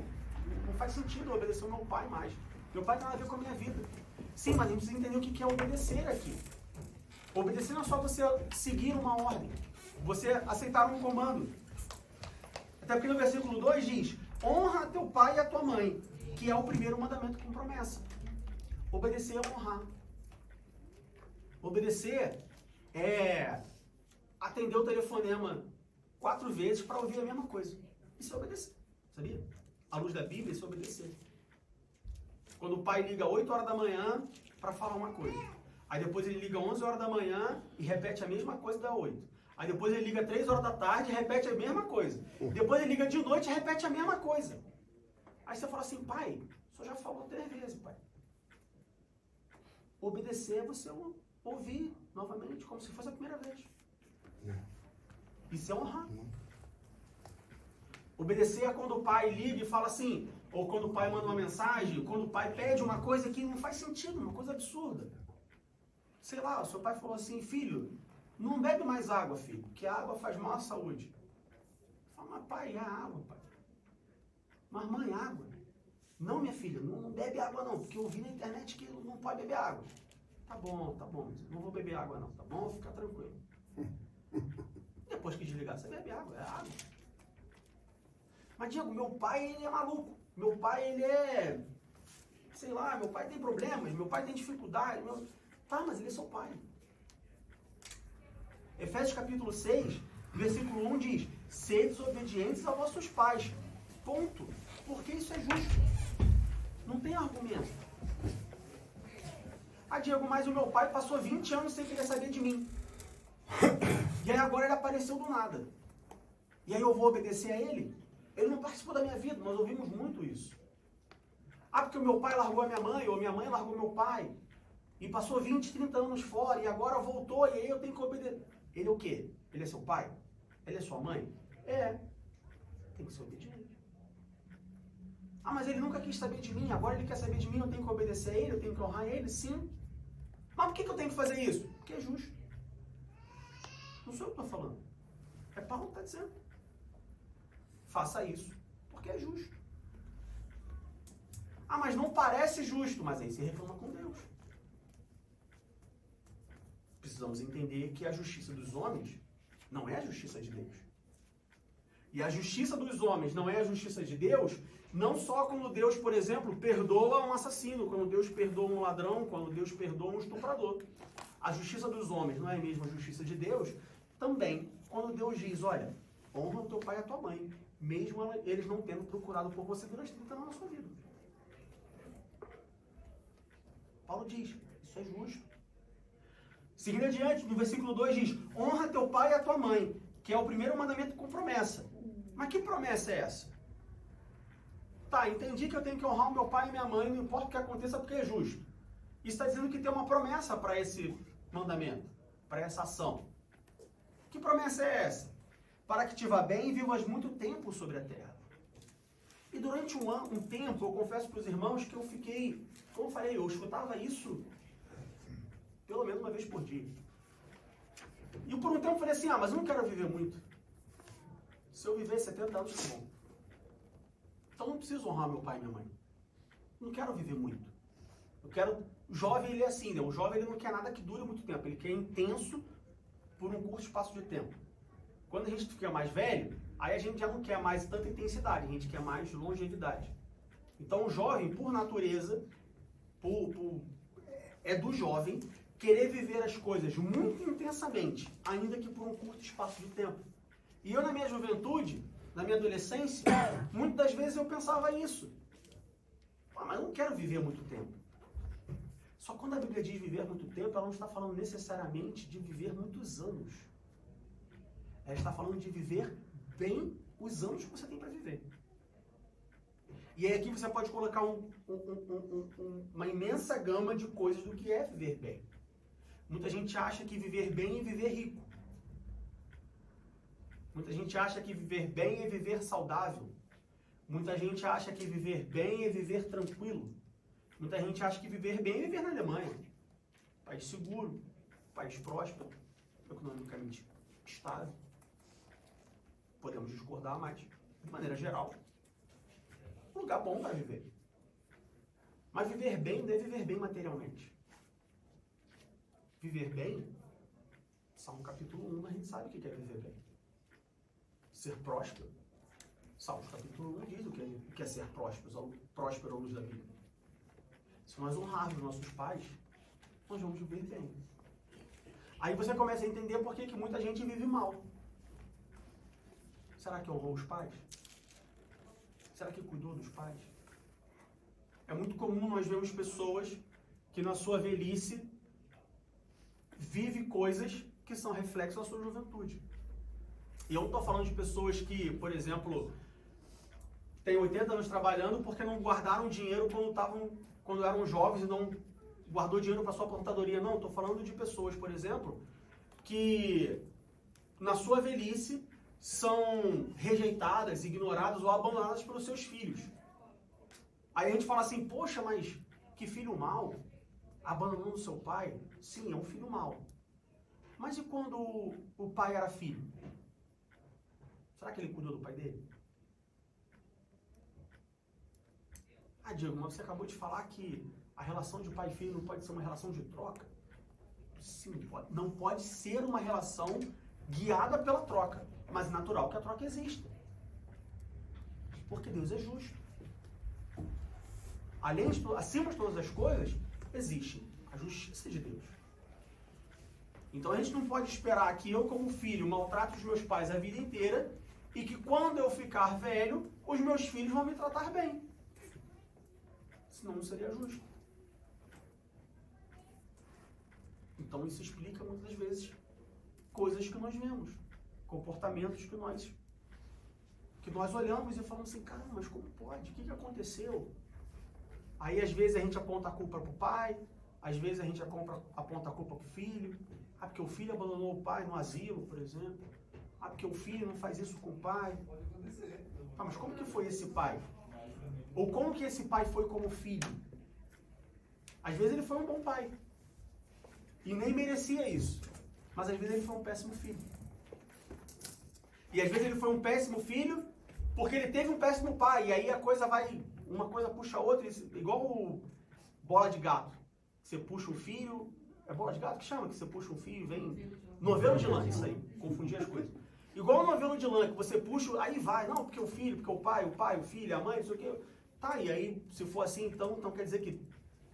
Não faz sentido eu obedecer o meu pai mais. Meu pai tem nada a ver com a minha vida. Sim, mas a gente precisa entender o que é obedecer aqui. Obedecer não é só você seguir uma ordem. Você aceitar um comando. Até porque no versículo 2 diz, honra teu pai e a tua mãe, que é o primeiro mandamento com promessa. Obedecer é honrar. Obedecer é atender o telefonema 4 vezes para ouvir a mesma coisa. Isso é obedecer, sabia? À luz da Bíblia, isso é obedecer. Quando o pai liga 8 horas da manhã para falar uma coisa. Aí depois ele liga 11 horas da manhã e repete a mesma coisa da 8. Aí depois ele liga 3 horas da tarde e repete a mesma coisa. Depois ele liga de noite e repete a mesma coisa. Aí você fala assim, pai, o senhor já falou 3 vezes, pai. Obedecer é você ouvir novamente, como se fosse a primeira vez. Isso é honrar. Obedecer é quando o pai liga e fala assim, ou quando o pai manda uma mensagem, quando o pai pede uma coisa que não faz sentido, uma coisa absurda. Sei lá, o seu pai falou assim, filho, não bebe mais água, filho, porque a água faz mal à saúde. Fala, mas pai, é água, pai. Mas mãe, água. Não, minha filha, não bebe água não, porque eu vi na internet que não pode beber água. Tá bom, não vou beber água não, tá bom? Fica tranquilo. Depois que desligar, você bebe água, é água. Mas, Diego, meu pai, ele é maluco. Meu pai, ele é... Sei lá, meu pai tem problemas, meu pai tem dificuldade. Tá, mas ele é seu pai. Efésios capítulo 6, versículo 1 diz, sedes obedientes a vossos pais. Ponto. Porque isso é justo. Não tem argumento. Ah, Diego, mas o meu pai passou 20 anos sem querer saber de mim. E aí agora ele apareceu do nada. E aí eu vou obedecer a ele? Ele não participou da minha vida, nós ouvimos muito isso. Ah, porque o meu pai largou a minha mãe, ou minha mãe largou meu pai. E passou 20, 30 anos fora, e agora voltou, e aí eu tenho que obedecer. Ele é o quê? Ele é seu pai? Ele é sua mãe? É. Tem que ser obediente. Ah, mas ele nunca quis saber de mim, agora ele quer saber de mim, eu tenho que obedecer a ele, eu tenho que honrar ele? Sim. Mas por que eu tenho que fazer isso? Porque é justo. Não sou eu que estou falando. É Paulo que está dizendo. Faça isso, porque é justo. Ah, mas não parece justo, mas aí você reclama com Deus. Precisamos entender que a justiça dos homens não é a justiça de Deus. E a justiça dos homens não é a justiça de Deus, não só quando Deus, por exemplo, perdoa um assassino, quando Deus perdoa um ladrão, quando Deus perdoa um estuprador. A justiça dos homens não é a mesma justiça de Deus, também quando Deus diz, olha, honra o teu pai e a tua mãe, mesmo eles não tendo procurado por você durante 30 anos na sua vida. Paulo diz, isso é justo. Seguindo adiante, no versículo 2 diz, honra teu pai e a tua mãe, que é o primeiro mandamento com promessa. Mas que promessa é essa? Tá, entendi que eu tenho que honrar o meu pai e minha mãe, não importa o que aconteça, porque é justo. Isso está dizendo que tem uma promessa para esse mandamento, para essa ação. Que promessa é essa? Para que te vá bem e vivas muito tempo sobre a terra. E durante um tempo, eu confesso para os irmãos que eu fiquei, como eu falei, eu escutava isso pelo menos uma vez por dia. E por um tempo eu falei assim, mas eu não quero viver muito. Se eu viver 70 anos, tá bom. Então não preciso honrar meu pai e minha mãe. Não quero viver muito. Eu quero... O jovem, ele é assim, né? O jovem, ele não quer nada que dure muito tempo. Ele quer intenso por um curto espaço de tempo. Quando a gente fica mais velho, aí a gente já não quer mais tanta intensidade, a gente quer mais longevidade. Então o jovem, por natureza, é do jovem querer viver as coisas muito intensamente, ainda que por um curto espaço de tempo. E eu na minha juventude, na minha adolescência, muitas das vezes eu pensava isso. Mas eu não quero viver muito tempo. Só quando a Bíblia diz viver muito tempo, ela não está falando necessariamente de viver muitos anos. Ela está falando de viver bem os anos que você tem para viver. E aí aqui você pode colocar uma imensa gama de coisas do que é viver bem. Muita gente acha que viver bem é viver rico. Muita gente acha que viver bem é viver saudável. Muita gente acha que viver bem é viver tranquilo. Muita gente acha que viver bem é viver na Alemanha. País seguro, país próspero, economicamente estável. Podemos discordar, mas, de maneira geral, um lugar bom para viver. Mas viver bem não é viver bem materialmente. Viver bem, Salmo capítulo 1, a gente sabe o que é viver bem. Ser próspero. Salmos capítulo 1 diz o que é ser próspero à luz da Bíblia. Se nós honrarmos nossos pais, nós vamos viver bem. Aí você começa a entender por que muita gente vive mal. Será que honrou os pais? Será que cuidou dos pais? É muito comum nós vermos pessoas que na sua velhice vivem coisas que são reflexos da sua juventude. E eu não estou falando de pessoas que, por exemplo, têm 80 anos trabalhando porque não guardaram dinheiro quando eram jovens e não guardou dinheiro para sua aposentadoria. Não, estou falando de pessoas, por exemplo, que na sua velhice são rejeitadas, ignoradas ou abandonadas pelos seus filhos. Aí a gente fala assim, poxa, mas que filho mau, abandonando seu pai? Sim, é um filho mau. Mas e quando o pai era filho? Será que ele cuidou do pai dele? Ah, Diego, mas você acabou de falar que a relação de pai e filho não pode ser uma relação de troca? Sim, pode. Não pode ser uma relação guiada pela troca, mas natural que a troca exista. Porque Deus é justo. Acima de todas as coisas, existe a justiça de Deus. Então a gente não pode esperar que eu, como filho, maltrate os meus pais a vida inteira e que quando eu ficar velho, os meus filhos vão me tratar bem. Senão não seria justo. Então isso explica muitas vezes coisas que nós vemos, comportamentos que nós olhamos e falamos assim, caramba, mas como pode? O que aconteceu? Aí às vezes a gente aponta a culpa para o pai, às vezes a gente aponta a culpa para o filho. Ah, porque o filho abandonou o pai no asilo, por exemplo. Ah, porque o filho não faz isso com o pai. Ah, mas como que foi esse pai? Ou como que esse pai foi como filho? Às vezes ele foi um bom pai. E nem merecia isso. Mas às vezes ele foi um péssimo filho. E às vezes ele foi um péssimo filho porque ele teve um péssimo pai. E aí a coisa vai, uma coisa puxa a outra, igual o bola de gato. Você puxa o filho, é bola de gato que chama? Que você puxa um fio e vem... Novelo de lã, isso aí, confundir as coisas. Igual o novelo de lã, que você puxa, aí vai, não, porque o filho, porque o pai, o filho, a mãe, não sei o quê. Tá, e aí, se for assim, então quer dizer que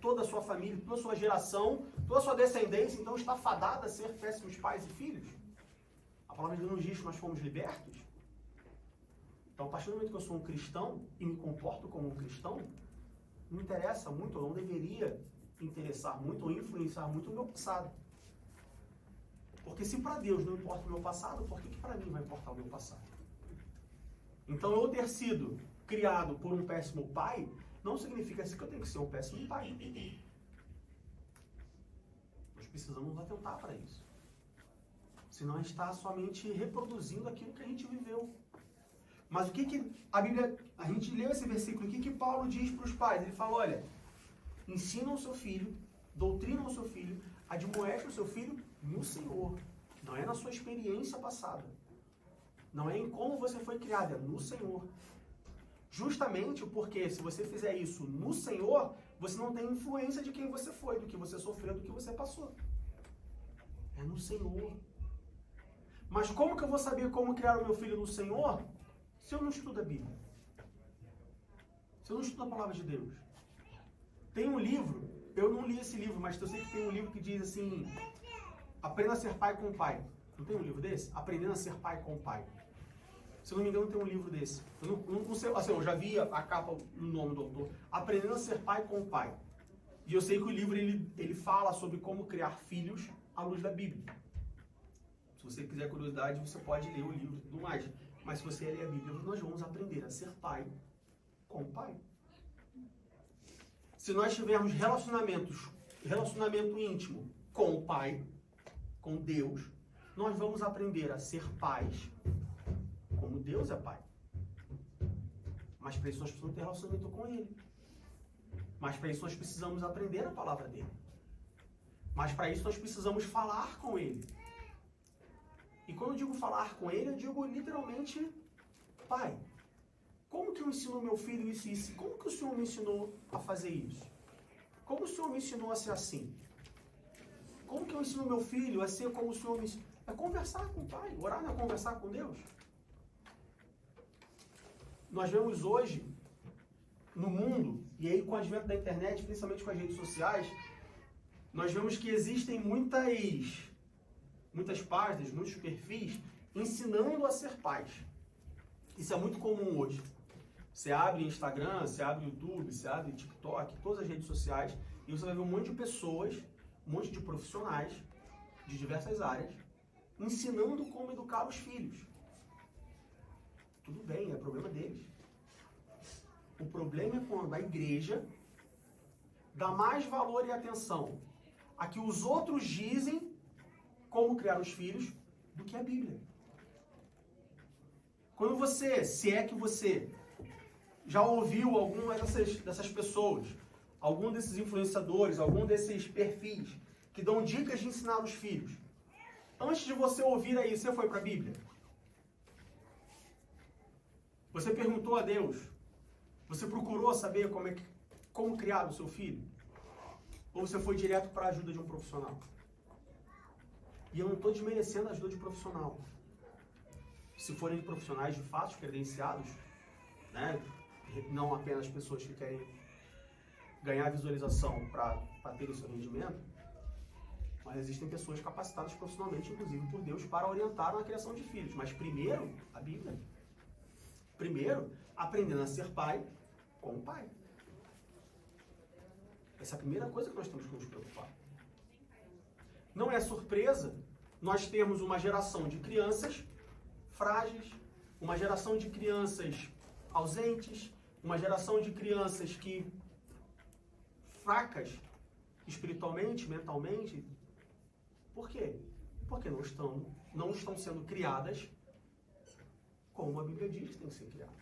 toda a sua família, toda a sua geração, toda a sua descendência, então está fadada a ser péssimos pais e filhos? A palavra de Deus nos diz que nós fomos libertos. Então, a partir do momento que eu sou um cristão e me comporto como um cristão, não interessa muito, ou não deveria interessar muito ou influenciar muito o meu passado. Porque se para Deus não importa o meu passado, por que para mim vai importar o meu passado? Então, eu ter sido criado por um péssimo pai, não significa que eu tenho que ser um péssimo pai. Nós precisamos atentar para isso. Senão a gente está somente reproduzindo aquilo que a gente viveu. Mas o que a Bíblia, a gente leu esse versículo, o que Paulo diz para os pais? Ele fala, olha, ensina o seu filho, doutrina o seu filho, admoeste o seu filho no Senhor. Não é na sua experiência passada. Não é em como você foi criado, é no Senhor. Justamente porque se você fizer isso no Senhor, você não tem influência de quem você foi, do que você sofreu, do que você passou. É no Senhor. Mas como que eu vou saber como criar o meu filho no Senhor se eu não estudo a Bíblia? Se eu não estudo a palavra de Deus? Tem um livro, eu não li esse livro, mas eu sei que tem um livro que diz assim, Aprenda a ser pai com o pai. Não tem um livro desse? Aprendendo a ser pai com o pai. Se eu não me engano, tem um livro desse. Eu não sei, assim, eu já vi a capa no nome do autor. Aprendendo a ser pai com o pai. E eu sei que o livro ele fala sobre como criar filhos à luz da Bíblia. Se você quiser curiosidade, você pode ler o livro e tudo mais. Mas se você ler a Bíblia, nós vamos aprender a ser pai com o pai. Se nós tivermos relacionamento íntimo com o pai, com Deus, nós vamos aprender a ser pais como Deus é pai. Mas para isso nós precisamos ter relacionamento com Ele. Mas para isso nós precisamos aprender a palavra dele. Mas para isso nós precisamos falar com Ele. E quando eu digo falar com Ele, eu digo literalmente, pai, como que eu ensino meu filho isso e isso? Como que o Senhor me ensinou a fazer isso? Como o Senhor me ensinou a ser assim? Como que eu ensino meu filho a ser como o Senhor me ensinou? É conversar com o pai. Orar não é conversar com Deus. Nós vemos hoje, no mundo, e aí com o advento da internet, principalmente com as redes sociais, nós vemos que existem muitas páginas, muitos perfis, ensinando a ser pais. Isso é muito comum hoje. Você abre Instagram, você abre YouTube, você abre TikTok, todas as redes sociais, e você vai ver um monte de pessoas, um monte de profissionais de diversas áreas, ensinando como educar os filhos. Tudo bem, é problema deles. O problema é quando a igreja dá mais valor e atenção a que os outros dizem como criar os filhos do que a Bíblia. Quando você, se é que você já ouviu alguma dessas pessoas, algum desses influenciadores, algum desses perfis que dão dicas de ensinar os filhos, antes de você ouvir aí, você foi para a Bíblia? Você perguntou a Deus? Você procurou saber como criar o seu filho? Ou você foi direto para a ajuda de um profissional? E eu não estou desmerecendo a ajuda de profissional. Se forem profissionais de fato credenciados, né? Não apenas pessoas que querem ganhar visualização para ter o seu rendimento, mas existem pessoas capacitadas profissionalmente, inclusive por Deus, para orientar na criação de filhos. Mas primeiro, a Bíblia. Primeiro, aprendendo a ser pai com o pai. Essa é a primeira coisa que nós temos que nos preocupar. Não é surpresa nós termos uma geração de crianças frágeis, uma geração de crianças ausentes, uma geração de crianças fracas espiritualmente, mentalmente. Por quê? Porque não estão sendo criadas como a Bíblia diz que tem que ser criada.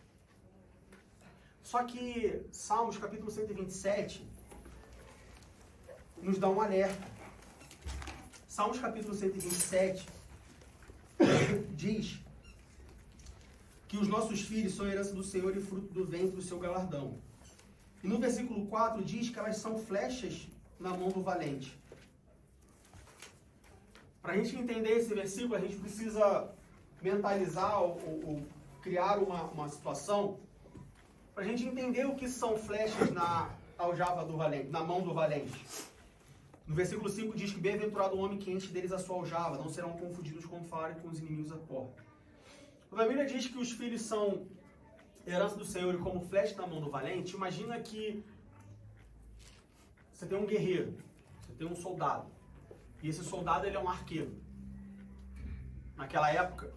Só que Salmos capítulo 127 nos dá um alerta. Salmos capítulo 127 diz que os nossos filhos são herança do Senhor e fruto do ventre do seu galardão. E no versículo 4 diz que elas são flechas na mão do valente. Para a gente entender esse versículo, a gente precisa mentalizar ou criar uma situação para a gente entender o que são flechas na aljava do valente, na mão do valente. No versículo 5 diz que bem-aventurado o homem que enche deles a sua aljava, não serão confundidos quando falarem com os inimigos à porta. Quando a Bíblia diz que os filhos são herança do Senhor e como flecha na mão do valente, imagina que você tem um guerreiro, você tem um soldado, e esse soldado ele é um arqueiro. Naquela época,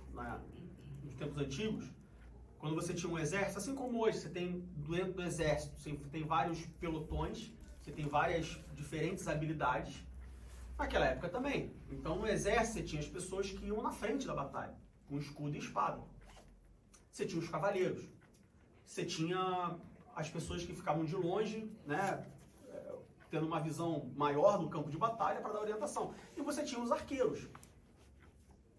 nos tempos antigos, quando você tinha um exército, assim como hoje, você tem dentro do exército, você tem vários pelotões, você tem várias diferentes habilidades. Naquela época também. Então no exército você tinha as pessoas que iam na frente da batalha, com escudo e espada. Você tinha os cavaleiros. Você tinha as pessoas que ficavam de longe, né, tendo uma visão maior do campo de batalha para dar orientação. E você tinha os arqueiros,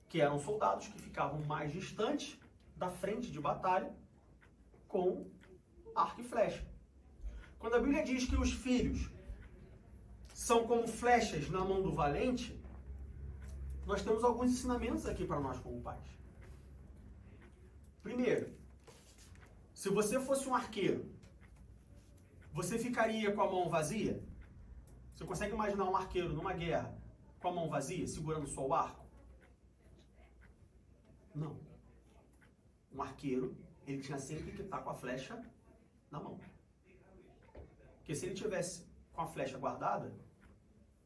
que eram soldados que ficavam mais distantes da frente de batalha com arco e flecha. Quando a Bíblia diz que os filhos são como flechas na mão do valente, nós temos alguns ensinamentos aqui para nós como pais. Primeiro, se você fosse um arqueiro, você ficaria com a mão vazia? Você consegue imaginar um arqueiro numa guerra com a mão vazia, segurando só o arco? Não. Um arqueiro, ele tinha sempre que estar com a flecha na mão. Porque se ele tivesse com a flecha guardada,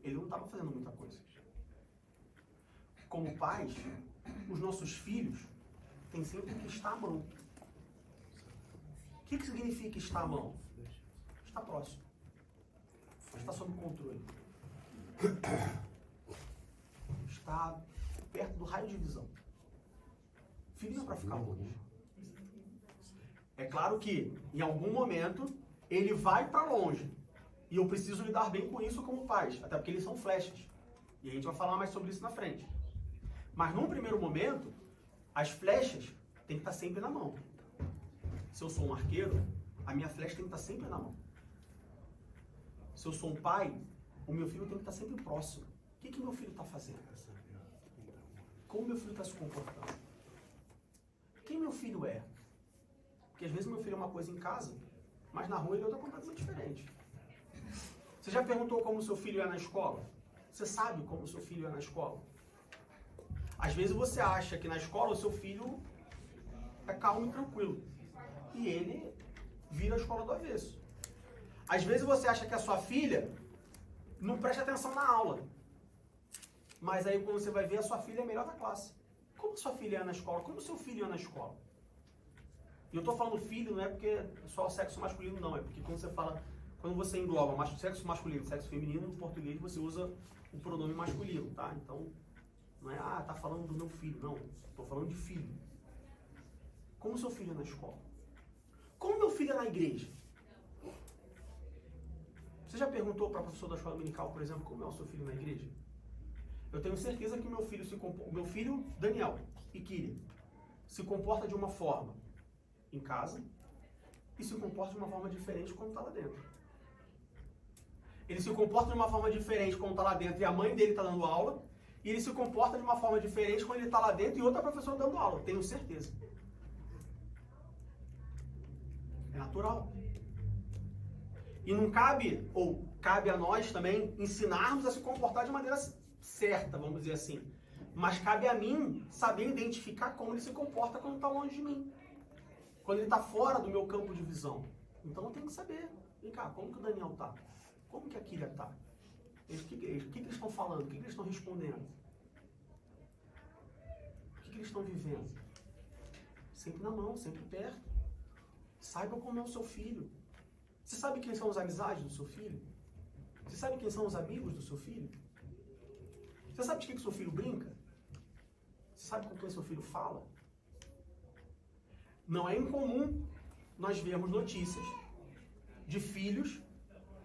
ele não estava fazendo muita coisa. Como pais, os nossos filhos, tem sempre que estar à mão. O que significa estar à mão? Está próximo. Está sob controle. Está perto do raio de visão. Filho não é para ficar longe. É claro que, em algum momento, ele vai para longe. E eu preciso lidar bem com isso como pais. Até porque eles são flechas. E a gente vai falar mais sobre isso na frente. Mas, num primeiro momento, as flechas têm que estar sempre na mão. Se eu sou um arqueiro, a minha flecha tem que estar sempre na mão. Se eu sou um pai, o meu filho tem que estar sempre próximo. O que meu filho está fazendo? Como meu filho está se comportando? Quem meu filho é? Porque às vezes meu filho é uma coisa em casa, mas na rua ele é outra completamente diferente. Você já perguntou como seu filho é na escola? Você sabe como seu filho é na escola? Às vezes você acha que na escola o seu filho é calmo e tranquilo. E ele vira a escola do avesso. Às vezes você acha que a sua filha não presta atenção na aula. Mas aí quando você vai ver, a sua filha é a melhor da classe. Como sua filha é na escola? Como seu filho é na escola? E eu estou falando filho, não é porque é só o sexo masculino, não. É porque quando você fala, quando você engloba sexo masculino e sexo feminino, no português você usa o pronome masculino, tá? Então, não é, tá falando do meu filho. Não, estou falando de filho. Como seu filho é na escola? Como meu filho é na igreja? Você já perguntou para a professora da escola dominical, por exemplo, como é o seu filho na igreja? Eu tenho certeza que meu filho Daniel e Kyria se comporta de uma forma em casa e se comporta de uma forma diferente quando está lá dentro. Ele se comporta de uma forma diferente quando está lá dentro e a mãe dele está dando aula, e ele se comporta de uma forma diferente quando ele está lá dentro e outra professora dando aula, tenho certeza. É natural. E não cabe, ou cabe a nós também, ensinarmos a se comportar de maneira certa, vamos dizer assim. Mas cabe a mim saber identificar como ele se comporta quando está longe de mim. Quando ele está fora do meu campo de visão. Então eu tenho que saber. Vem cá, como que o Daniel está? Como que a Kyria está? O que eles estão falando? O que eles estão respondendo? O que eles estão vivendo? Sempre na mão, sempre perto. Saiba como é o seu filho. Você sabe quem são as amizades do seu filho? Você sabe quem são os amigos do seu filho? Você sabe de que seu filho brinca? Você sabe com quem seu filho fala? Não é incomum nós vermos notícias de filhos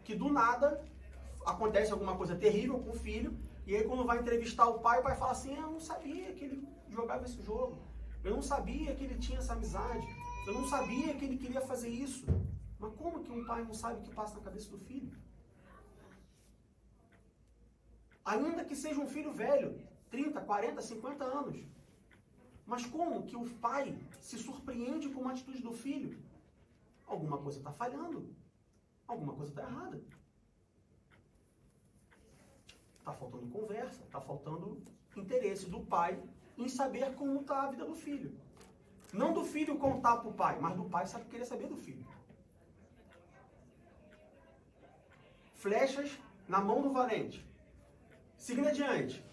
que do nada acontece alguma coisa terrível com o filho, e aí quando vai entrevistar o pai fala assim, eu não sabia que ele jogava esse jogo, eu não sabia que ele tinha essa amizade, eu não sabia que ele queria fazer isso. Mas como que um pai não sabe o que passa na cabeça do filho? Ainda que seja um filho velho, 30, 40, 50 anos. Mas como que o pai se surpreende com uma atitude do filho? Alguma coisa está falhando. Alguma coisa está errada. Está faltando conversa, está faltando interesse do pai em saber como está a vida do filho. Não do filho contar para o pai, mas do pai querer saber do filho. Flechas na mão do valente. Seguindo adiante,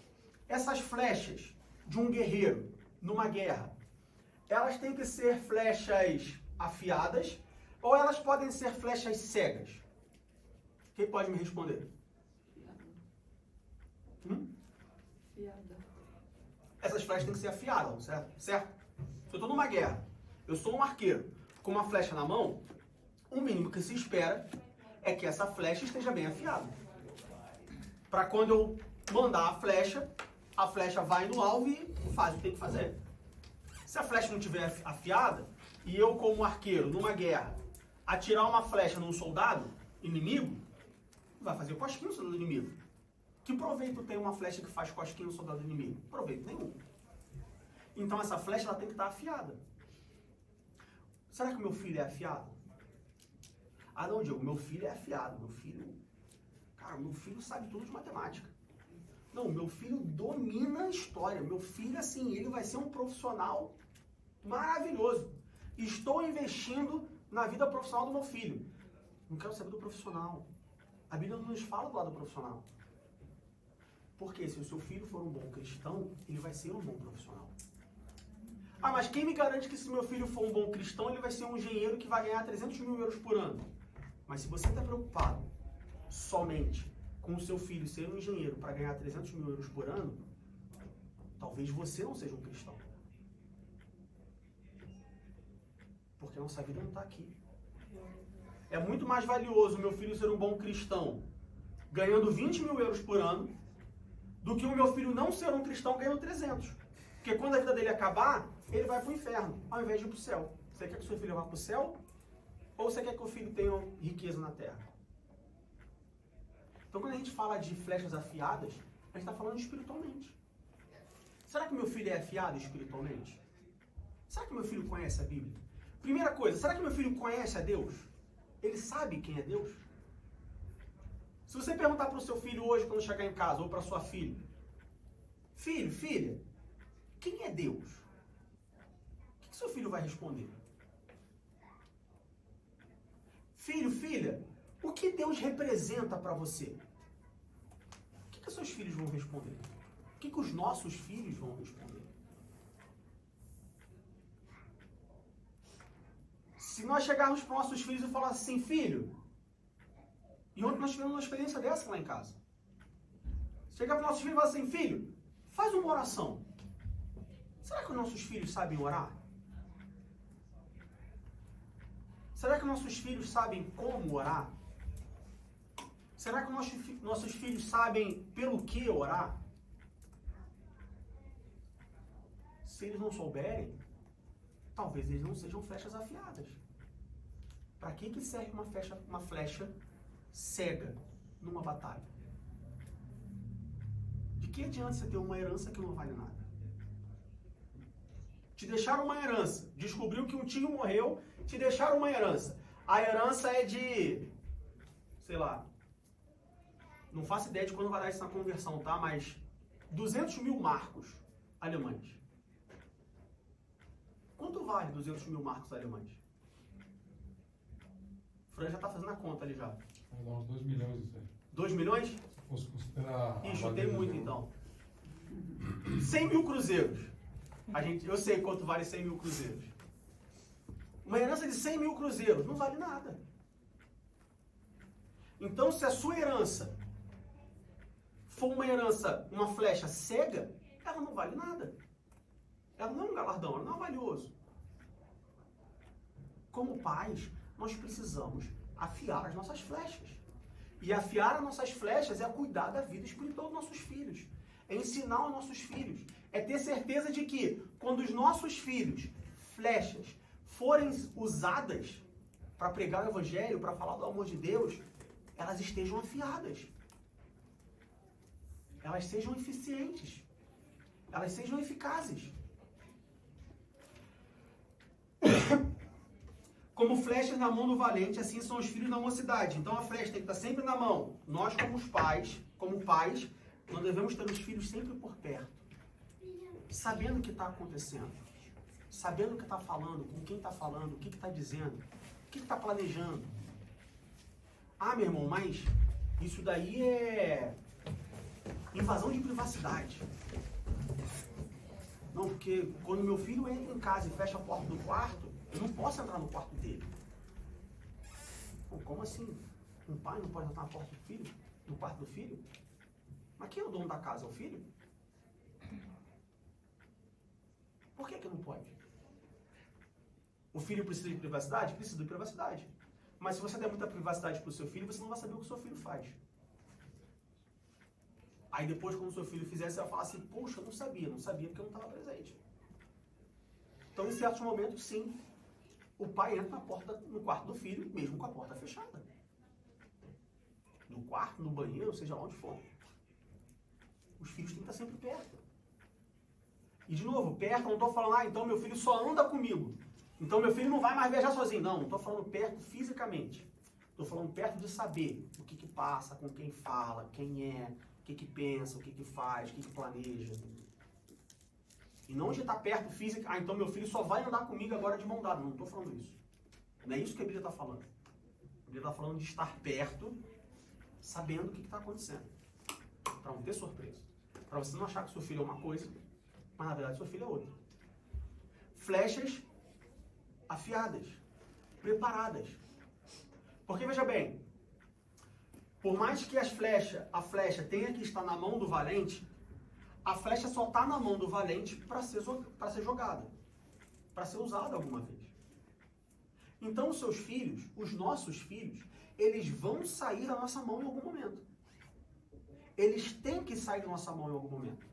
essas flechas de um guerreiro numa guerra, elas têm que ser flechas afiadas ou elas podem ser flechas cegas? Quem pode me responder? Essas flechas têm que ser afiadas, certo? Se eu estou numa guerra, eu sou um arqueiro com uma flecha na mão, o mínimo que se espera é que essa flecha esteja bem afiada. Para quando eu mandar a flecha vai no alvo e faz o que tem que fazer. Se a flecha não estiver afiada, e eu como arqueiro, numa guerra, atirar uma flecha num soldado inimigo, vai fazer cosquinha no soldado inimigo. Que proveito tem uma flecha que faz cosquinha no soldado inimigo? Proveito nenhum. Então essa flecha ela tem que estar afiada. Será que o meu filho é afiado? Ah não, Diego, meu filho é afiado. Meu filho sabe tudo de matemática. Não, meu filho domina a história. Meu filho, assim, ele vai ser um profissional maravilhoso. Estou investindo na vida profissional do meu filho. Não quero saber do profissional. A Bíblia não nos fala do lado profissional. Porque se o seu filho for um bom cristão, ele vai ser um bom profissional. Ah, mas quem me garante que se meu filho for um bom cristão, ele vai ser um engenheiro que vai ganhar 300 mil euros por ano? Mas se você está preocupado somente com o seu filho ser um engenheiro para ganhar 300 mil euros por ano, talvez você não seja um cristão. Porque a nossa vida não está aqui. É muito mais valioso meu filho ser um bom cristão ganhando 20 mil euros por ano do que o meu filho não ser um cristão ganhando 300. Porque quando a vida dele acabar, ele vai para o inferno, ao invés de ir para o céu. Você quer que o seu filho vá para o céu? Ou você quer que o filho tenha riqueza na terra? Então, quando a gente fala de flechas afiadas, a gente está falando espiritualmente. Será que meu filho é afiado espiritualmente? Será que meu filho conhece a Bíblia? Primeira coisa, será que meu filho conhece a Deus? Ele sabe quem é Deus? Se você perguntar para o seu filho hoje, quando chegar em casa, ou para sua filha, filho, filha, quem é Deus? O que seu filho vai responder? Filho, filha, o que Deus representa para você? O que seus filhos vão responder? O que os nossos filhos vão responder? Se nós chegarmos para os nossos filhos e falar assim, filho, e ontem nós tivemos uma experiência dessa lá em casa. Chegar para os nossos filhos e falar assim, filho, faz uma oração. Será que os nossos filhos sabem orar? Será que nossos filhos sabem como orar? Será que nossos filhos sabem pelo que orar? Se eles não souberem, talvez eles não sejam flechas afiadas. Para que serve uma flecha cega numa batalha? De que adianta você ter uma herança que não vale nada? Te deixaram uma herança, descobriu que um tio morreu, te deixaram uma herança. A herança é de, sei lá, não faço ideia de quando vai dar isso na conversão, tá? Mas 200 mil marcos alemães. Quanto vale 200 mil marcos alemães? O Fran já tá fazendo a conta ali já. Vai dar uns 2 milhões isso aí. 2 milhões? Se fosse considerar... Ih, chutei muito então. 100 mil cruzeiros. Eu sei quanto vale 100 mil cruzeiros. Uma herança de 100 mil cruzeiros não vale nada. Então, se a sua herança for uma herança, uma flecha cega, ela não vale nada. Ela não é um galardão, ela não é valioso. Como pais, nós precisamos afiar as nossas flechas. E afiar as nossas flechas é cuidar da vida espiritual dos nossos filhos. É ensinar aos nossos filhos. É ter certeza de que, quando os nossos filhos, flechas, forem usadas para pregar o Evangelho, para falar do amor de Deus, elas estejam afiadas. Elas sejam eficientes. Elas sejam eficazes. Como flechas na mão do valente, assim são os filhos na mocidade. Então a flecha tem que estar sempre na mão. Nós, como pais, nós devemos ter os filhos sempre por perto. Sabendo o que está acontecendo. Sabendo o que está falando, com quem está falando, o que está dizendo, o que está planejando. Ah, meu irmão, mas isso daí é invasão de privacidade. Não, porque quando meu filho entra em casa e fecha a porta do quarto, eu não posso entrar no quarto dele. Pô, como assim? Um pai não pode entrar na porta do filho? No quarto do filho? Mas quem é o dono da casa? É o filho? Por que não pode? O filho precisa de privacidade? Precisa de privacidade. Mas se você der muita privacidade para o seu filho, você não vai saber o que o seu filho faz. Aí depois, quando o seu filho fizer, você vai falar assim, poxa, eu não sabia porque eu não estava presente. Então, em certos momentos, sim, o pai entra no quarto do filho, mesmo com a porta fechada. No quarto, no banheiro, seja lá onde for. Os filhos têm que estar sempre perto. E, de novo, perto, eu não estou falando, então meu filho só anda comigo. Então meu filho não vai mais viajar sozinho. Não estou falando perto fisicamente. Estou falando perto de saber o que passa, com quem fala, quem é, o que pensa, o que faz, o que planeja. E não de estar perto física, então meu filho só vai andar comigo agora de mão dada. Não estou falando isso. Não é isso que a Bíblia está falando. A Bíblia está falando de estar perto, sabendo o que está acontecendo. Para não ter surpresa. Para você não achar que seu filho é uma coisa, mas na verdade seu filho é outra. flechas afiadas, preparadas. Porque, veja bem, por mais que a flecha tenha que estar na mão do valente, a flecha só está na mão do valente para ser jogada, para ser usada alguma vez. Então, os seus filhos, os nossos filhos, eles vão sair da nossa mão em algum momento. Eles têm que sair da nossa mão em algum momento.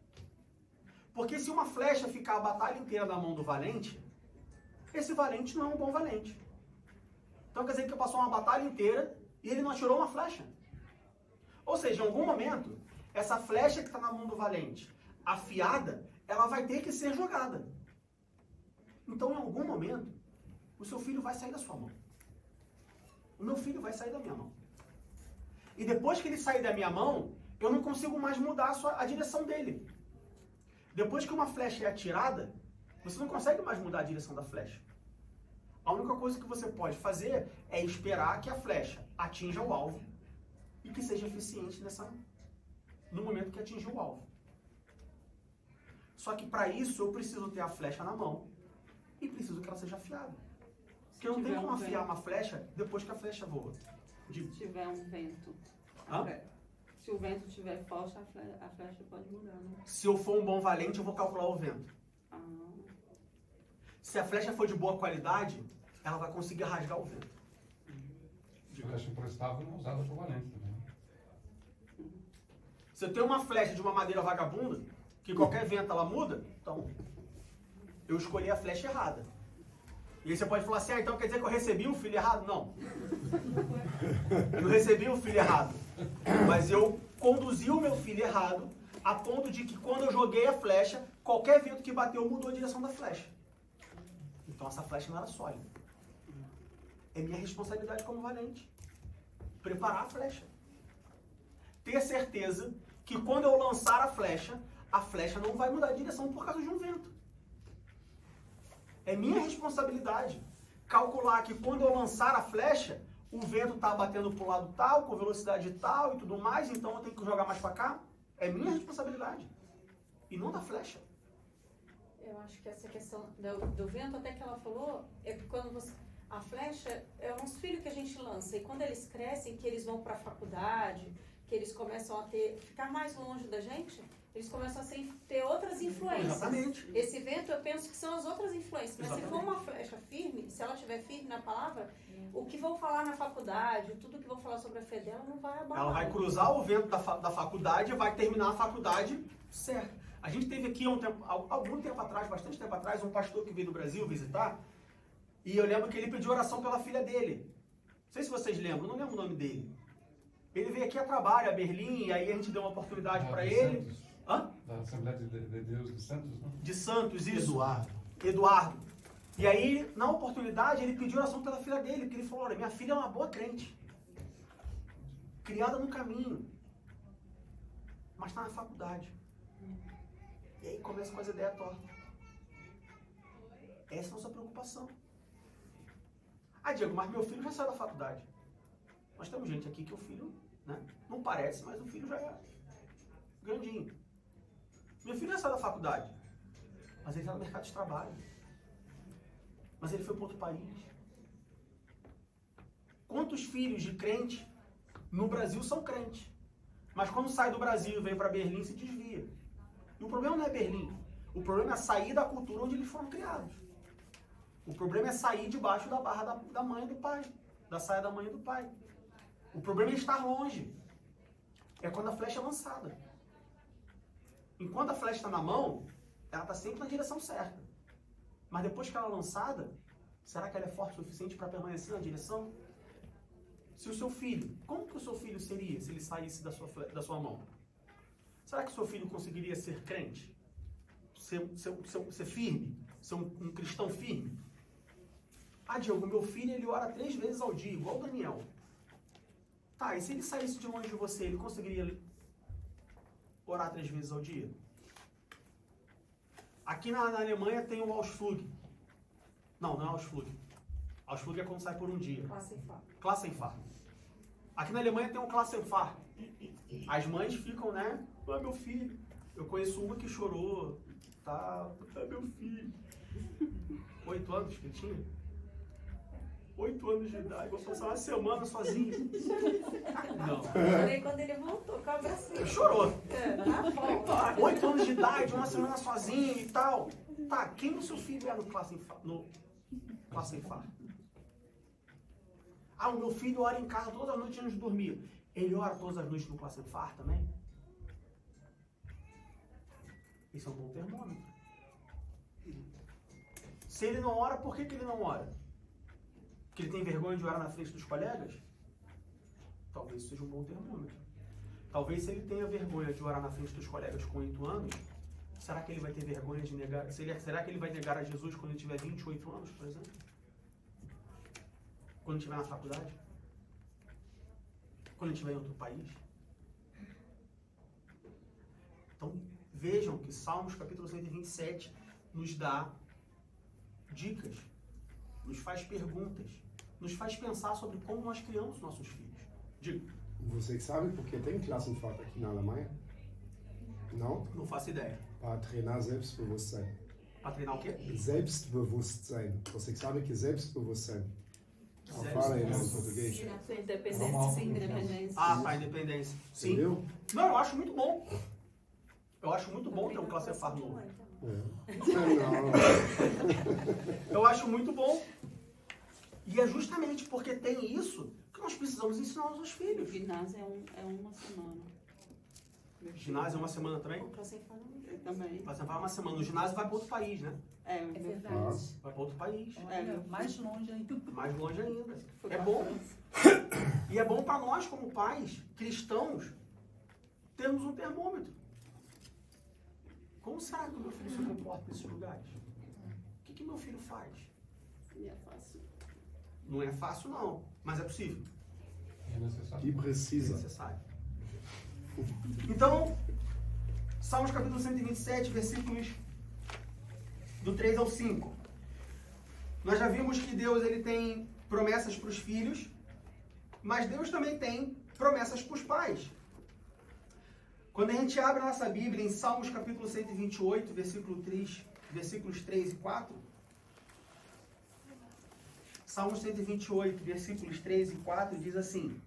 Porque se uma flecha ficar a batalha inteira na mão do valente, esse valente não é um bom valente. Então quer dizer que passou uma batalha inteira e ele não atirou uma flecha. Ou seja, em algum momento, essa flecha que está na mão do valente, afiada, ela vai ter que ser jogada. Então, em algum momento, o seu filho vai sair da sua mão. O meu filho vai sair da minha mão. E depois que ele sair da minha mão, eu não consigo mais mudar a direção dele. Depois que uma flecha é atirada, você não consegue mais mudar a direção da flecha. A única coisa que você pode fazer é esperar que a flecha atinja o alvo e que seja eficiente no momento que atingir o alvo. Só que para isso eu preciso ter a flecha na mão e preciso que ela seja afiada. Porque eu não tenho como afiar uma flecha depois que a flecha voa. Se tiver um vento. Se o vento estiver forte, a flecha pode mudar, né? Se eu for um bom valente, eu vou calcular o vento. Se a flecha for de boa qualidade, ela vai conseguir rasgar o vento. Se a flecha emprestável não é usada por valente também. Se eu tenho uma flecha de uma madeira vagabunda, que qualquer vento ela muda, então eu escolhi a flecha errada. E aí você pode falar assim, então quer dizer que eu recebi um filho errado? Não. Eu não recebi um filho errado. Mas eu conduzi o meu filho errado a ponto de que quando eu joguei a flecha, qualquer vento que bateu mudou a direção da flecha. Então essa flecha não era sólida. É minha responsabilidade como valente. Preparar a flecha. Ter certeza que quando eu lançar a flecha não vai mudar de direção por causa de um vento. É minha responsabilidade calcular que quando eu lançar a flecha, o vento está batendo para o lado tal, com velocidade tal e tudo mais, então eu tenho que jogar mais para cá. É minha responsabilidade. E não da flecha. Eu acho que essa questão do vento, até que ela falou, é que quando a flecha é uns filhos que a gente lança. E quando eles crescem, que eles vão para a faculdade, que eles começam a ficar mais longe da gente, eles começam a ter outras influências. Exatamente. Esse vento, eu penso que são as outras influências. Mas Exatamente. se for uma flecha firme, se ela estiver firme na palavra, o que vão falar na faculdade, tudo que vão falar sobre a fé dela, não vai abalar. Ela vai cruzar o vento da faculdade e vai terminar a faculdade certo. A gente teve aqui algum tempo atrás, bastante tempo atrás, um pastor que veio do Brasil visitar, e eu lembro que ele pediu oração pela filha dele. Não sei se vocês lembram, não lembro o nome dele. Ele veio aqui a trabalho, a Berlim, e aí a gente deu uma oportunidade para ele. Santos. Hã? Da Assembleia de Deus de Santos, não? De Santos, isso. Eduardo. E aí, na oportunidade, ele pediu oração pela filha dele, porque ele falou, olha, minha filha é uma boa crente. Criada no caminho. Mas está na faculdade. E aí começa com as ideias tortas. Essa é a nossa preocupação. Ah, Diego, mas meu filho já saiu da faculdade. Nós temos gente aqui que o filho, né, não parece, mas o filho já é grandinho. Meu filho já saiu da faculdade, mas ele está no mercado de trabalho. Mas ele foi para outro país. Quantos filhos de crente no Brasil são crentes? Mas quando sai do Brasil e vem para Berlim, se desvia. E o problema não é Berlim. O problema é sair da cultura onde eles foram criados. O problema é sair debaixo da barra da mãe e do pai. Da saia da mãe e do pai. O problema é estar longe. É quando a flecha é lançada. Enquanto a flecha está na mão, ela está sempre na direção certa. Mas depois que ela é lançada, será que ela é forte o suficiente para permanecer na direção? Se o seu filho, como que o seu filho seria se ele saísse da sua mão? Será que o seu filho conseguiria ser crente? Ser firme? Ser um cristão firme? Ah, Diego, meu filho ele ora 3 vezes ao dia, igual o Daniel. Tá, e se ele saísse de longe de você, ele conseguiria orar 3 vezes ao dia? Aqui na Alemanha tem o Ausflug. Não é Ausflug. Ausflug é quando sai por um dia. Klassenfahrt. Aqui na Alemanha tem um Klassenfahrt. As mães ficam, né? Ah, meu filho. Eu conheço uma que chorou. Tá, meu filho. 8 anos que ele tinha? 8 anos de idade, vou passar uma semana sozinho. Não. Porém, quando ele voltou com a bracinha. Chorou. Na volta. 8 anos de idade, uma semana sozinho e tal. Tá, quem o seu filho é no classe infar? Ah, o meu filho ora em casa todas as noites antes de dormir. Ele ora todas as noites no classe infar também? Isso é um bom termômetro. Se ele não ora, por que ele não ora? Porque ele tem vergonha de orar na frente dos colegas? Talvez seja um bom termômetro. Talvez se ele tenha vergonha de orar na frente dos colegas com 8 anos, será que ele vai ter vergonha de negar? Será que ele vai negar a Jesus quando ele tiver 28 anos, por exemplo? Quando estiver na faculdade? Quando ele estiver em outro país? Então, vejam que Salmos capítulo 127 nos dá dicas, nos faz perguntas, nos faz pensar sobre como nós criamos nossos filhos. Diga. Você sabe por que tem Klassenfahrt aqui na Alemanha? Não? Não faço ideia. Para treinar Selbstbewusstsein. Para treinar o quê? Selbstbewusstsein. Você sabe que Selbstbewusstsein? Fala aí, em português. Independência. Ah, tá, independência. Sim. Entendeu? Não, eu acho muito bom. Eu acho muito bom ter um Klassenfahrt novo. Eu acho muito bom. E é justamente porque tem isso que nós precisamos ensinar aos nossos O filhos. ginásio é uma semana. Ginásio é uma semana também? Eu também. Vai uma semana. No ginásio vai para outro país, né? É verdade. Vai para outro país. Olha, mais longe ainda. Mais longe ainda. Foi É pra bom. França. E é bom para nós, como pais, cristãos, termos um termômetro. Como será que o meu filho se comporta nesses lugares? O que meu filho faz? E é fácil. Não é fácil, não. Mas é possível. É necessário. Que É precisa. necessário. Então, Salmos capítulo 127, versículos do 3 ao 5. Nós já vimos que Deus ele tem promessas para os filhos, mas Deus também tem promessas para os pais. Quando a gente abre a nossa Bíblia em Salmos capítulo 128, versículos 3 e 4, Salmos 128, versículos 3 e 4 diz assim: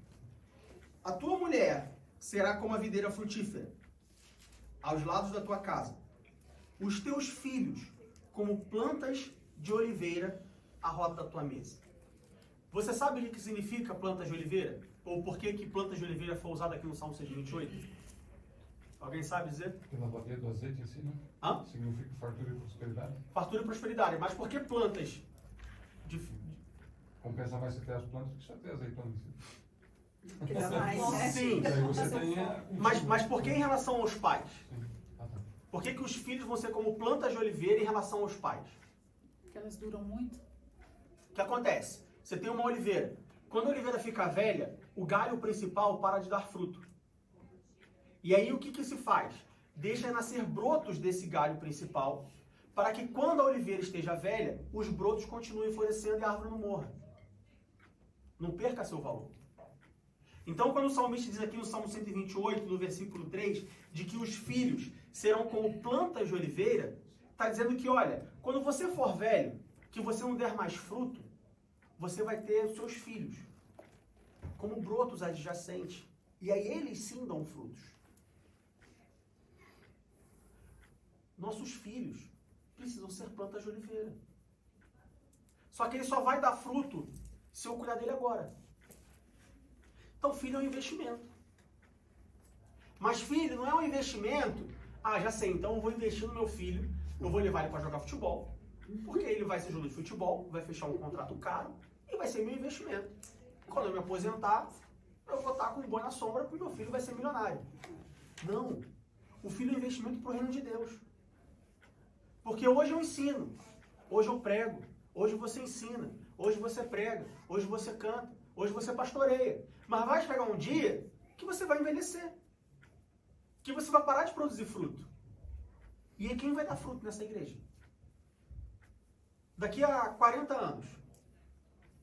A tua mulher será como a videira frutífera aos lados da tua casa, os teus filhos como plantas de oliveira à roda da tua mesa. Você sabe o que significa plantas de oliveira? Ou por que plantas de oliveira foi usada aqui no Salmo 128? Alguém sabe dizer? Pela valia do azeite em si, né? Hã? Significa fartura e prosperidade. Fartura e prosperidade. Mas por que plantas? Compensa mais você ter as plantas do que só ter azeitona em si. Que dá mais, né? Sim. E aí você tem a... Mas por que em relação aos pais? Sim. Ah, tá. Por que os filhos vão ser como plantas de oliveira em relação aos pais? Porque elas duram muito. O que acontece? Você tem uma oliveira. Quando a oliveira fica velha, o galho principal para de dar fruto. E aí o que se faz? Deixa nascer brotos desse galho principal, para que quando a oliveira esteja velha, os brotos continuem florescendo e a árvore não morra. Não perca seu valor. Então, quando o salmista diz aqui no Salmo 128, no versículo 3, de que os filhos serão como plantas de oliveira, está dizendo que, olha, quando você for velho, que você não der mais fruto, você vai ter os seus filhos como brotos adjacentes. E aí eles sim dão frutos. Nossos filhos precisam ser plantas de oliveira. Só que ele só vai dar fruto se eu cuidar dele agora. Então, filho é um investimento. Mas filho não é um investimento. Ah, já sei, então eu vou investir no meu filho, eu vou levar ele para jogar futebol, porque ele vai ser jogador de futebol, vai fechar um contrato caro e vai ser meu investimento. Quando eu me aposentar, eu vou estar com um boi na sombra porque meu filho vai ser milionário. Não. O filho é um investimento para o reino de Deus. Porque hoje eu ensino, hoje eu prego, hoje você ensina, hoje você prega, hoje você canta, hoje você pastoreia. Mas vai chegar um dia que você vai envelhecer, que você vai parar de produzir fruto. E aí quem vai dar fruto nessa igreja? Daqui a 40 anos,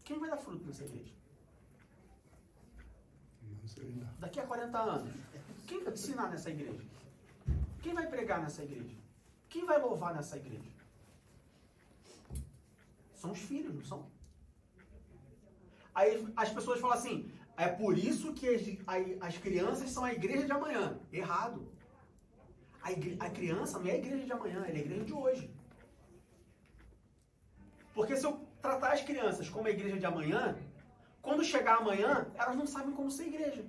quem vai dar fruto nessa igreja? Não sei ainda. Daqui a 40 anos, quem vai ensinar nessa igreja? Quem vai pregar nessa igreja? Quem vai louvar nessa igreja? São os filhos, não são? Aí as pessoas falam assim, é por isso que as crianças são a igreja de amanhã. Errado. A criança não é a igreja de amanhã, ela é a igreja de hoje. Porque se eu tratar as crianças como a igreja de amanhã, quando chegar amanhã, elas não sabem como ser igreja.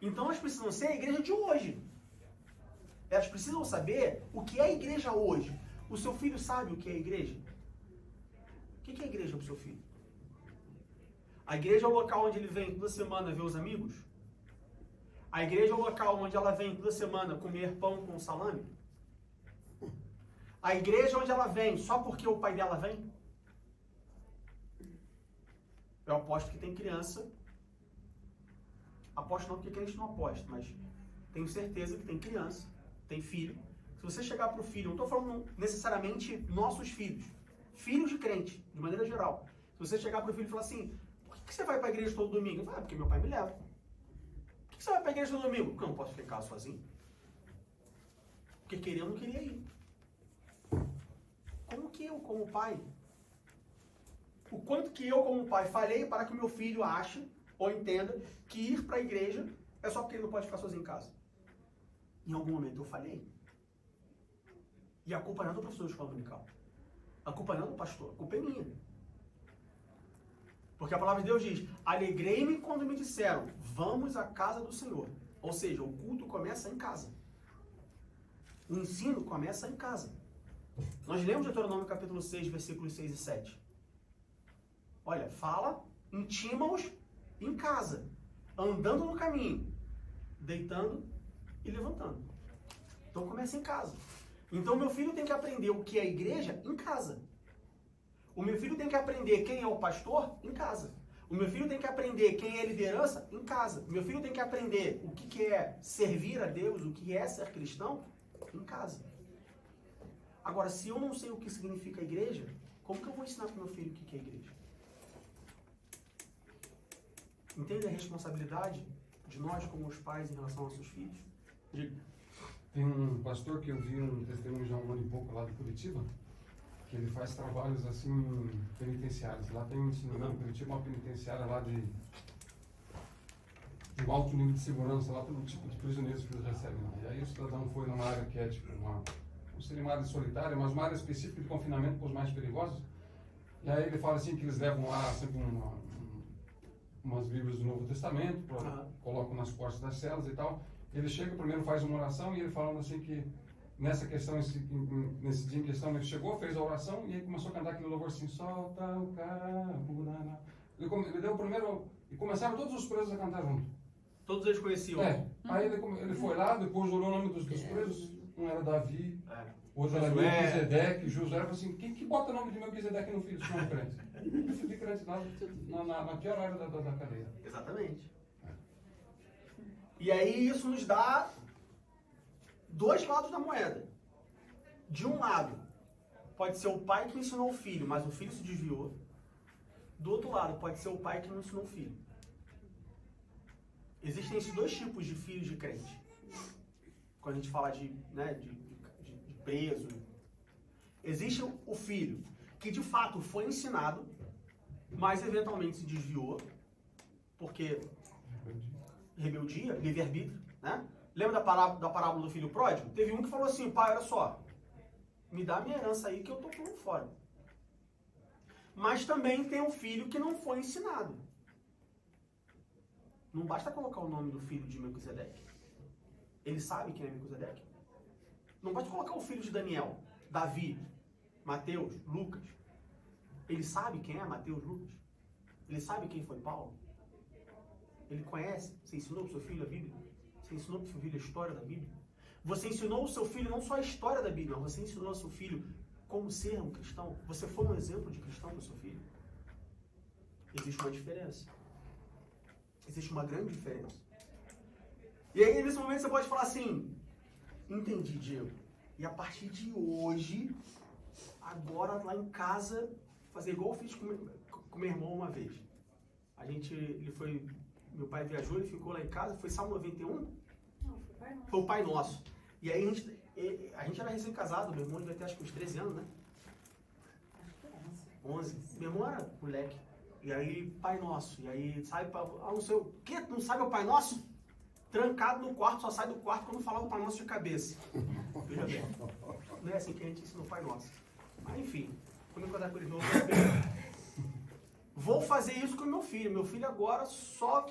Então elas precisam ser a igreja de hoje. Elas precisam saber o que é a igreja hoje. O seu filho sabe o que é a igreja? O que é a igreja para o seu filho? A igreja é o local onde ele vem toda semana ver os amigos? A igreja é o local onde ela vem toda semana comer pão com salame? A igreja é onde ela vem só porque o pai dela vem? Eu aposto que tem criança. Aposto não porque crente não aposta, mas tenho certeza que tem criança, tem filho. Se você chegar para o filho, não estou falando necessariamente nossos filhos, filhos de crente, de maneira geral. Se você chegar para o filho e falar assim, por que você vai para a igreja todo domingo? Eu falo, porque meu pai me leva. Por que você vai para a igreja todo domingo? Porque eu não posso ficar em casa sozinho. Porque queria ou não queria ir. Como que eu, como pai, o quanto que eu, como pai, falhei para que meu filho ache ou entenda que ir para a igreja é só porque ele não pode ficar sozinho em casa. Em algum momento eu falhei. E a culpa não é do professor de escola dominical. A culpa não é do pastor. A culpa é minha. Porque a palavra de Deus diz, alegrei-me quando me disseram, vamos à casa do Senhor. Ou seja, o culto começa em casa. O ensino começa em casa. Nós lemos Deuteronômio capítulo 6, versículos 6 e 7. Olha, fala, intima-os em casa, andando no caminho, deitando e levantando. Então começa em casa. Então meu filho tem que aprender o que é a igreja em casa. O meu filho tem que aprender quem é o pastor em casa. O meu filho tem que aprender quem é liderança em casa. O meu filho tem que aprender o que é servir a Deus, o que é ser cristão em casa. Agora, se eu não sei o que significa a igreja, como que eu vou ensinar para o meu filho o que é a igreja? Entende a responsabilidade de nós como os pais em relação aos seus filhos? Diga. Tem um pastor que eu vi um testemunho já um ano e pouco lá de Curitiba, que ele faz trabalhos assim penitenciários. Lá tem, se não me engano, em Curitiba, uma penitenciária lá de um alto nível de segurança lá pelo tipo de prisioneiros que eles recebem. E aí o cidadão foi numa área que é tipo não seria uma área solitária, mas uma área específica de confinamento para os mais perigosos. E aí ele fala assim que eles levam lá sempre umas bíblias do Novo Testamento, colocam nas portas das celas e tal. Ele chega, primeiro faz uma oração e ele falando assim que nessa questão, nesse dia em questão, ele chegou, fez a oração e aí começou a cantar aquele louvor assim, solta o carburana. Ele deu o primeiro, e começaram todos os presos a cantar junto. Todos eles conheciam. Aí ele foi lá, depois olhou o nome dos presos, um era Davi, outro era Melquisedeque, Josué, falou assim, quem que bota o nome de Melquisedeque no filho, se não é crente? Eu fui de crente lá na pior área da cadeia. Exatamente. E aí isso nos dá dois lados da moeda. De um lado, pode ser o pai que ensinou o filho, mas o filho se desviou. Do outro lado, pode ser o pai que não ensinou o filho. Existem esses dois tipos de filhos de crente. Quando a gente fala de preso. Existe o filho que de fato foi ensinado, mas eventualmente se desviou, porque rebeldia, livre-arbítrio, né? Lembra da parábola do filho pródigo? Teve um que falou assim, pai, olha só, me dá minha herança aí que eu tô pulando fora. Mas também tem um filho que não foi ensinado. Não basta colocar o nome do filho de Melquisedeque. Ele sabe quem é Melquisedeque. Não basta colocar o filho de Daniel, Davi, Mateus, Lucas. Ele sabe quem é Mateus, Lucas. Ele sabe quem foi Paulo. Ele conhece. Você ensinou para o seu filho a Bíblia? Você ensinou para o seu filho a história da Bíblia? Você ensinou ao seu filho não só a história da Bíblia, mas você ensinou ao seu filho como ser um cristão? Você foi um exemplo de cristão para o seu filho? Existe uma diferença. Existe uma grande diferença. E aí, nesse momento, você pode falar assim, entendi, Diego. E a partir de hoje, agora lá em casa, fazer igual eu fiz com meu irmão uma vez. Meu pai viajou, ele ficou lá em casa, foi Salmo 91? Não, foi o Pai Nosso. Foi o Pai Nosso. E aí a gente era recém-casado, meu irmão devia ter acho que uns 13 anos, né? Meu irmão era moleque. E aí, Pai Nosso. E aí, sabe, não sei o quê? Não sabe o Pai Nosso? Trancado no quarto, só sai do quarto quando falar o Pai Nosso de cabeça. Veja bem. Não é assim que a gente ensina o Pai Nosso. Mas enfim, quando eu contar com ele, vou fazer isso com o meu filho. Meu filho agora só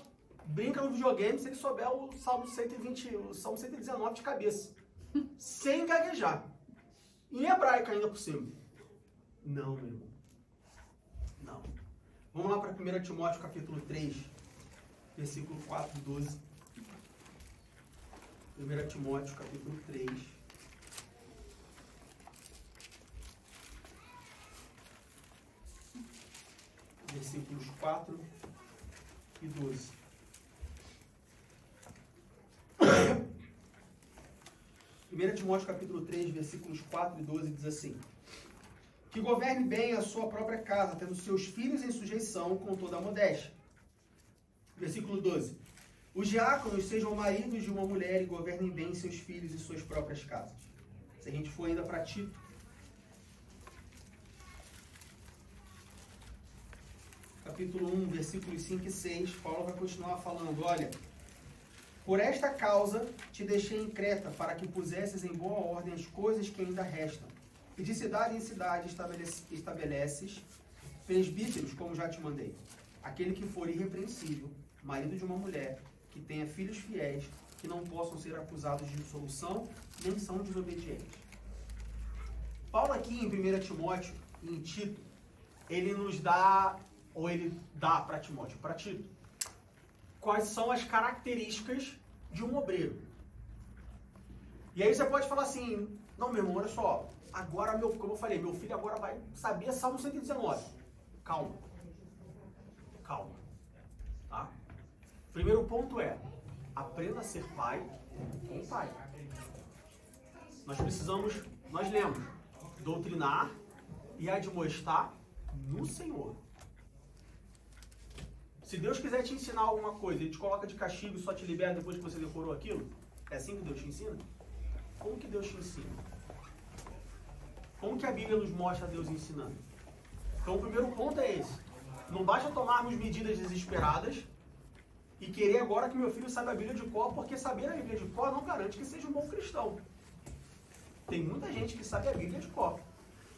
brinca no videogame se ele souber o Salmo 120, o Salmo 119 de cabeça. Sem gaguejar. Em hebraico ainda por cima. Não, meu irmão. Não. Vamos lá para 1 Timóteo capítulo 3, versículo 4 e 12. 1 Timóteo capítulo 3. Versículos 4 e 12. Primeira Timóteo capítulo 3, versículos 4 e 12 diz assim: que governe bem a sua própria casa, tendo seus filhos em sujeição com toda a modéstia. Versículo 12. Os diáconos sejam maridos de uma mulher e governem bem seus filhos e suas próprias casas. Se a gente for ainda para Tito, capítulo 1, versículos 5 e 6, Paulo vai continuar falando, olha, por esta causa te deixei em Creta, para que pusesses em boa ordem as coisas que ainda restam. E de cidade em cidade estabeleces presbíteros, como já te mandei. Aquele que for irrepreensível, marido de uma mulher, que tenha filhos fiéis, que não possam ser acusados de dissolução, nem são desobedientes. Paulo aqui em 1 Timóteo e em Tito, ele nos dá, ou ele dá para Timóteo, para Tito, quais são as características de um obreiro. E aí você pode falar assim, não, meu irmão, olha só, agora, como eu falei, meu filho agora vai saber Salmo 119. Calma. Calma. Tá? Primeiro ponto é, aprenda a ser pai com pai. Nós lemos, doutrinar e admoestar no Senhor. Se Deus quiser te ensinar alguma coisa, Ele te coloca de castigo e só te libera depois que você decorou aquilo, é assim que Deus te ensina? Como que Deus te ensina? Como que a Bíblia nos mostra Deus ensinando? Então o primeiro ponto é esse. Não basta tomarmos medidas desesperadas e querer agora que meu filho saiba a Bíblia de cor, porque saber a Bíblia de cor não garante que seja um bom cristão. Tem muita gente que sabe a Bíblia de cor,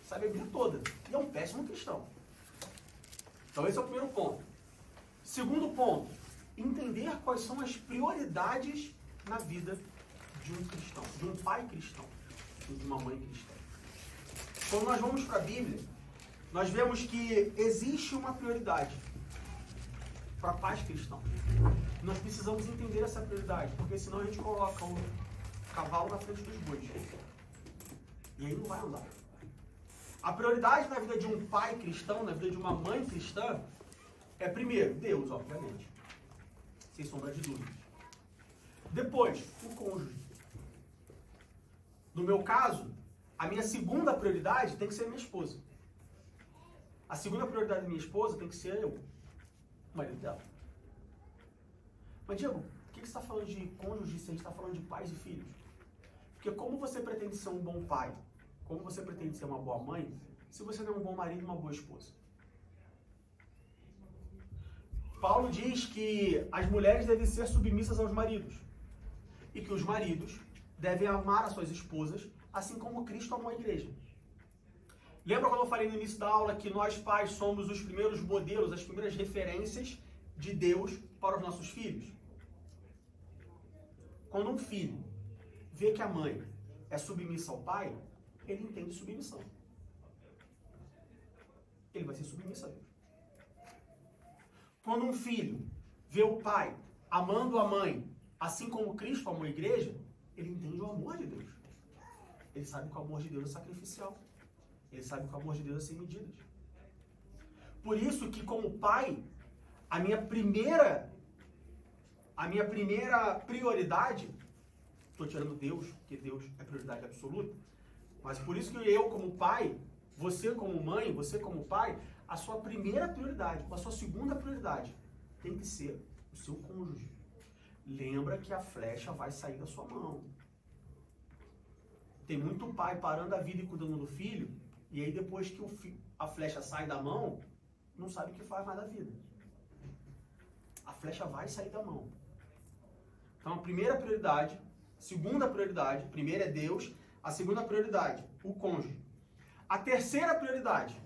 sabe a Bíblia toda, e é um péssimo cristão. Então esse é o primeiro ponto. Segundo ponto, entender quais são as prioridades na vida de um cristão, de um pai cristão, de uma mãe cristã. Quando nós vamos para a Bíblia, nós vemos que existe uma prioridade para pais cristãos. Nós precisamos entender essa prioridade, porque senão a gente coloca o cavalo na frente dos bois. E aí não vai andar. A prioridade na vida de um pai cristão, na vida de uma mãe cristã, é primeiro, Deus, obviamente. Sem sombra de dúvidas. Depois, o cônjuge. No meu caso, a minha segunda prioridade tem que ser minha esposa. A segunda prioridade da minha esposa tem que ser eu, o marido dela. Mas, Diego, por que você está falando de cônjuge se a gente está falando de pais e filhos? Porque como você pretende ser um bom pai, como você pretende ser uma boa mãe, se você não é um bom marido e uma boa esposa? Paulo diz que as mulheres devem ser submissas aos maridos e que os maridos devem amar as suas esposas, assim como Cristo amou a igreja. Lembra quando eu falei no início da aula que nós pais somos os primeiros modelos, as primeiras referências de Deus para os nossos filhos? Quando um filho vê que a mãe é submissa ao pai, ele entende submissão. Ele vai ser submisso a Deus. Quando um filho vê o pai amando a mãe, assim como Cristo amou a igreja, ele entende o amor de Deus. Ele sabe que o amor de Deus é sacrificial. Ele sabe que o amor de Deus é sem medidas. Por isso que, como pai, a minha primeira prioridade, estou tirando Deus, porque Deus é prioridade absoluta, mas por isso que eu, como pai, você como mãe, você como pai, a sua primeira prioridade, a sua segunda prioridade tem que ser o seu cônjuge. Lembra que a flecha vai sair da sua mão. Tem muito pai parando a vida e cuidando do filho, e aí depois que a flecha sai da mão, não sabe o que faz mais da vida. A flecha vai sair da mão. Então, a primeira prioridade, segunda prioridade, a primeira é Deus, a segunda prioridade, o cônjuge. A terceira prioridade,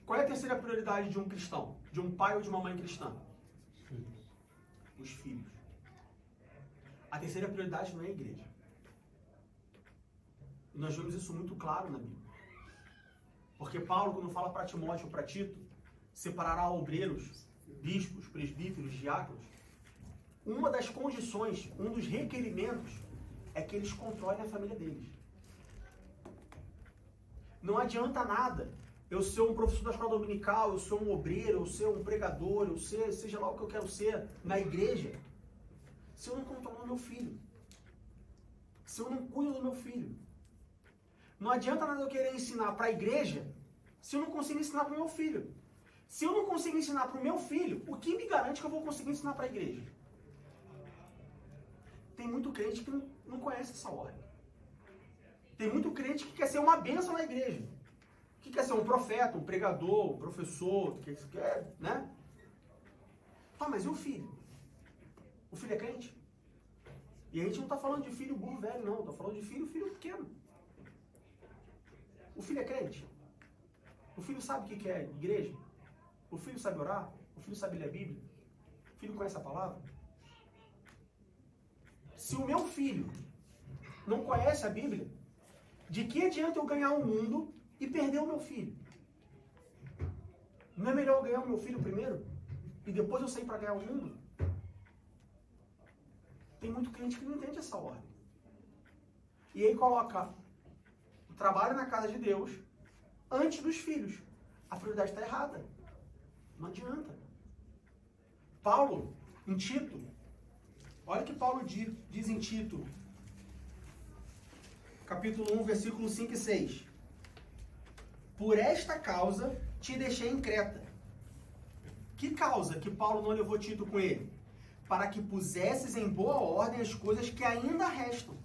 qual é a terceira prioridade de um cristão? De um pai ou de uma mãe cristã? Os filhos. A terceira prioridade não é a igreja. E nós vemos isso muito claro na Bíblia. Porque Paulo, quando fala para Timóteo ou para Tito, separará obreiros, bispos, presbíteros, diáconos, uma das condições, um dos requerimentos é que eles controlem a família deles. Não adianta nada eu ser um professor da escola dominical, eu ser um obreiro, eu ser um pregador, eu ser, seja lá o que eu quero ser, na igreja, se eu não controlo o meu filho. Se eu não cuido do meu filho. Não adianta nada eu querer ensinar para a igreja se eu não consigo ensinar para o meu filho. Se eu não consigo ensinar para o meu filho, o que me garante que eu vou conseguir ensinar para a igreja? Tem muito crente que não conhece essa ordem. Tem muito crente que quer ser uma bênção na igreja. Que quer ser um profeta, um pregador, um professor, que quer, né? Tá, mas e o filho? O filho é crente? E a gente não está falando de filho burro velho, não. Está falando de filho pequeno. O filho é crente? O filho sabe o que é igreja? O filho sabe orar? O filho sabe ler a Bíblia? O filho conhece a palavra? Se o meu filho não conhece a Bíblia, de que adianta eu ganhar o mundo e perder o meu filho? Não é melhor eu ganhar o meu filho primeiro e depois eu sair para ganhar o mundo? Tem muito crente que não entende essa ordem. E aí coloca o trabalho na casa de Deus antes dos filhos. A prioridade está errada. Não adianta. Paulo, em Tito, olha o que Paulo diz em Tito, capítulo 1, versículos 5 e 6. Por esta causa te deixei em Creta. Que causa que Paulo não levou Tito com ele? Para que pusesses em boa ordem as coisas que ainda restam.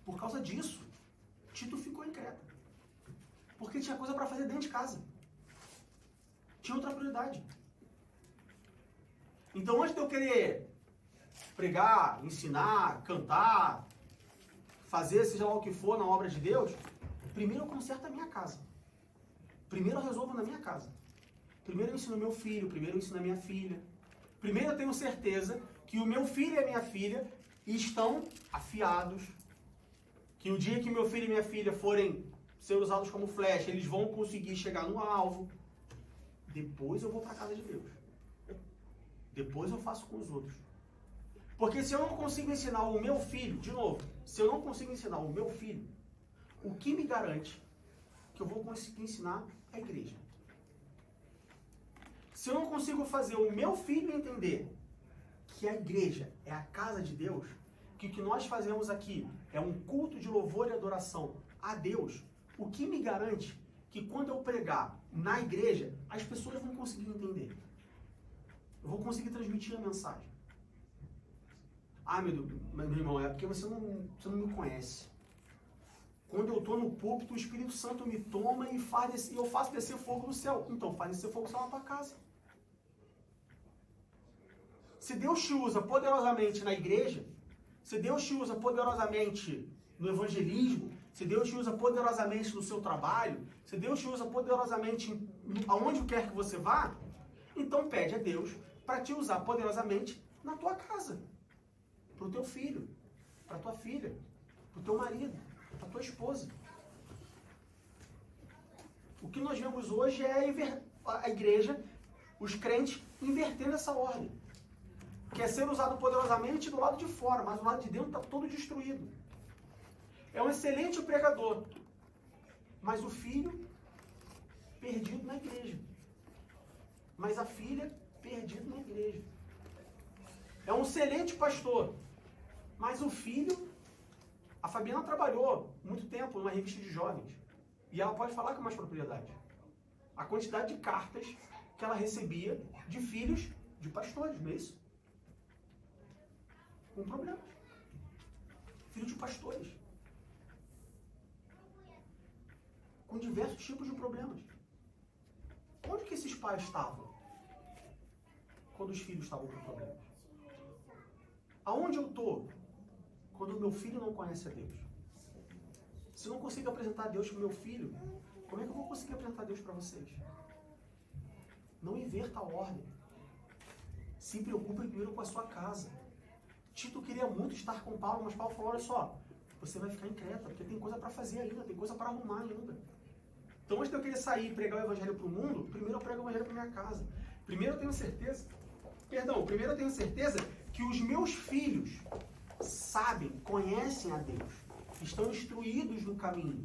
Por causa disso, Tito ficou em Creta. Porque tinha coisa para fazer dentro de casa. Tinha outra prioridade. Então, antes de eu querer pregar, ensinar, cantar, fazer seja lá o que for na obra de Deus, primeiro eu conserto a minha casa. Primeiro eu resolvo na minha casa. Primeiro eu ensino meu filho, primeiro eu ensino a minha filha. Primeiro eu tenho certeza que o meu filho e a minha filha estão afiados. Que o dia que meu filho e minha filha forem ser usados como flecha, eles vão conseguir chegar no alvo. Depois eu vou para a casa de Deus. Depois eu faço com os outros. Porque se eu não consigo ensinar o meu filho, de novo, se eu não consigo ensinar o meu filho, o que me garante que eu vou conseguir ensinar a igreja? Se eu não consigo fazer o meu filho entender que a igreja é a casa de Deus, que o que nós fazemos aqui é um culto de louvor e adoração a Deus, o que me garante que quando eu pregar na igreja, as pessoas vão conseguir entender? Eu vou conseguir transmitir a mensagem. Ah, meu irmão, é porque você não me conhece. Quando eu estou no púlpito, o Espírito Santo me toma e eu faço descer fogo no céu. Então, faz descer fogo no céu na tua casa. Se Deus te usa poderosamente na igreja, se Deus te usa poderosamente no evangelismo, se Deus te usa poderosamente no seu trabalho, se Deus te usa poderosamente aonde quer que você vá, então pede a Deus para te usar poderosamente na tua casa. Para o teu filho, para a tua filha, para o teu marido, para a tua esposa. O que nós vemos hoje é a igreja, os crentes, invertendo essa ordem. Quer ser usado poderosamente do lado de fora, mas o lado de dentro está todo destruído. É um excelente pregador, mas o filho perdido na igreja. Mas a filha perdida na igreja. É um excelente pastor, mas o filho... A Fabiana trabalhou muito tempo numa revista de jovens. E ela pode falar com mais propriedade. A quantidade de cartas que ela recebia de filhos de pastores, não é isso? Com problemas. Filho de pastores. com diversos tipos de problemas. Onde que esses pais estavam quando os filhos estavam com problemas? Aonde eu estou quando o meu filho não conhece a Deus? Se eu não consigo apresentar a Deus para o meu filho, como é que eu vou conseguir apresentar a Deus para vocês? Não inverta a ordem. Se preocupe primeiro com a sua casa. Tito queria muito estar com Paulo, mas Paulo falou, olha só, você vai ficar em Creta, porque tem coisa para fazer ainda, tem coisa para arrumar ainda. Então, antes de eu querer sair e pregar o evangelho para o mundo, primeiro eu prego o evangelho para minha casa. Primeiro eu tenho certeza que os meus filhos sabem, conhecem a Deus, estão instruídos no caminho.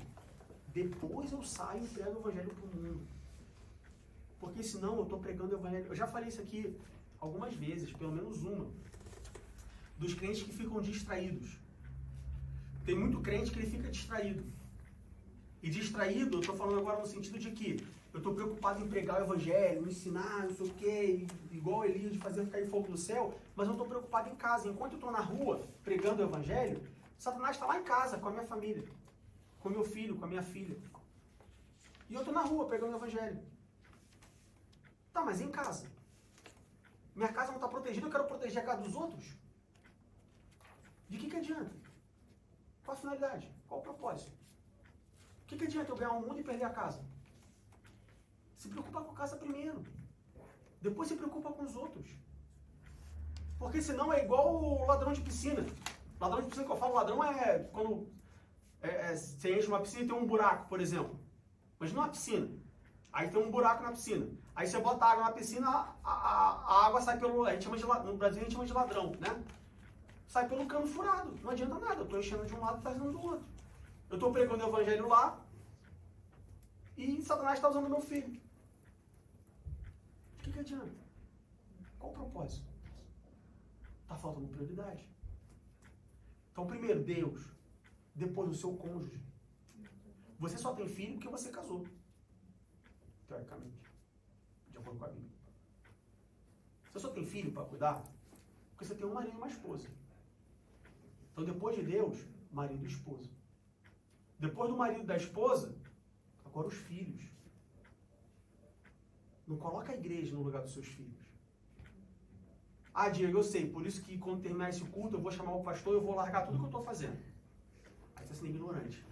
Depois eu saio e prego o evangelho para o mundo. Porque senão eu estou pregando o evangelho. Eu já falei isso aqui algumas vezes, pelo menos uma, dos crentes que ficam distraídos. Tem muito crente que ele fica distraído. E distraído, eu estou falando agora no sentido de que eu estou preocupado em pregar o evangelho, ensinar, não sei o quê, igual Elias, de fazer cair fogo do céu, mas eu estou preocupado em casa. Enquanto eu estou na rua pregando o evangelho, Satanás está lá em casa com a minha família, com meu filho, com a minha filha. E eu estou na rua pregando o evangelho. Tá, mas em casa? Minha casa não está protegida, eu quero proteger a casa dos outros? De que adianta? Qual a finalidade? Qual o propósito? O que adianta eu ganhar o mundo e perder a casa? Se preocupa com a casa primeiro. Depois se preocupa com os outros. Porque senão é igual o ladrão de piscina. Ladrão de piscina que eu falo, ladrão é quando você enche uma piscina e tem um buraco, por exemplo. Mas não é uma piscina. Aí tem um buraco na piscina. Aí você bota água na piscina, a água sai pelo... no Brasil a gente chama de ladrão, né? Sai pelo cano furado. Não adianta nada. Eu estou enchendo de um lado e fazendo do outro. Eu estou pregando o evangelho lá e Satanás está usando meu filho. O que adianta? Qual o propósito? Está faltando prioridade. Então, primeiro, Deus. Depois, o seu cônjuge. Você só tem filho porque você casou. Teoricamente. De acordo com a Bíblia. Você só tem filho para cuidar porque você tem um marido e uma esposa. Então, depois de Deus, marido e esposa. Depois do marido e da esposa, agora os filhos. Não coloca a igreja no lugar dos seus filhos. Ah, Diego, eu sei, por isso que quando terminar esse culto, eu vou chamar o pastor e eu vou largar tudo que eu estou fazendo. Aí você está sendo ignorante.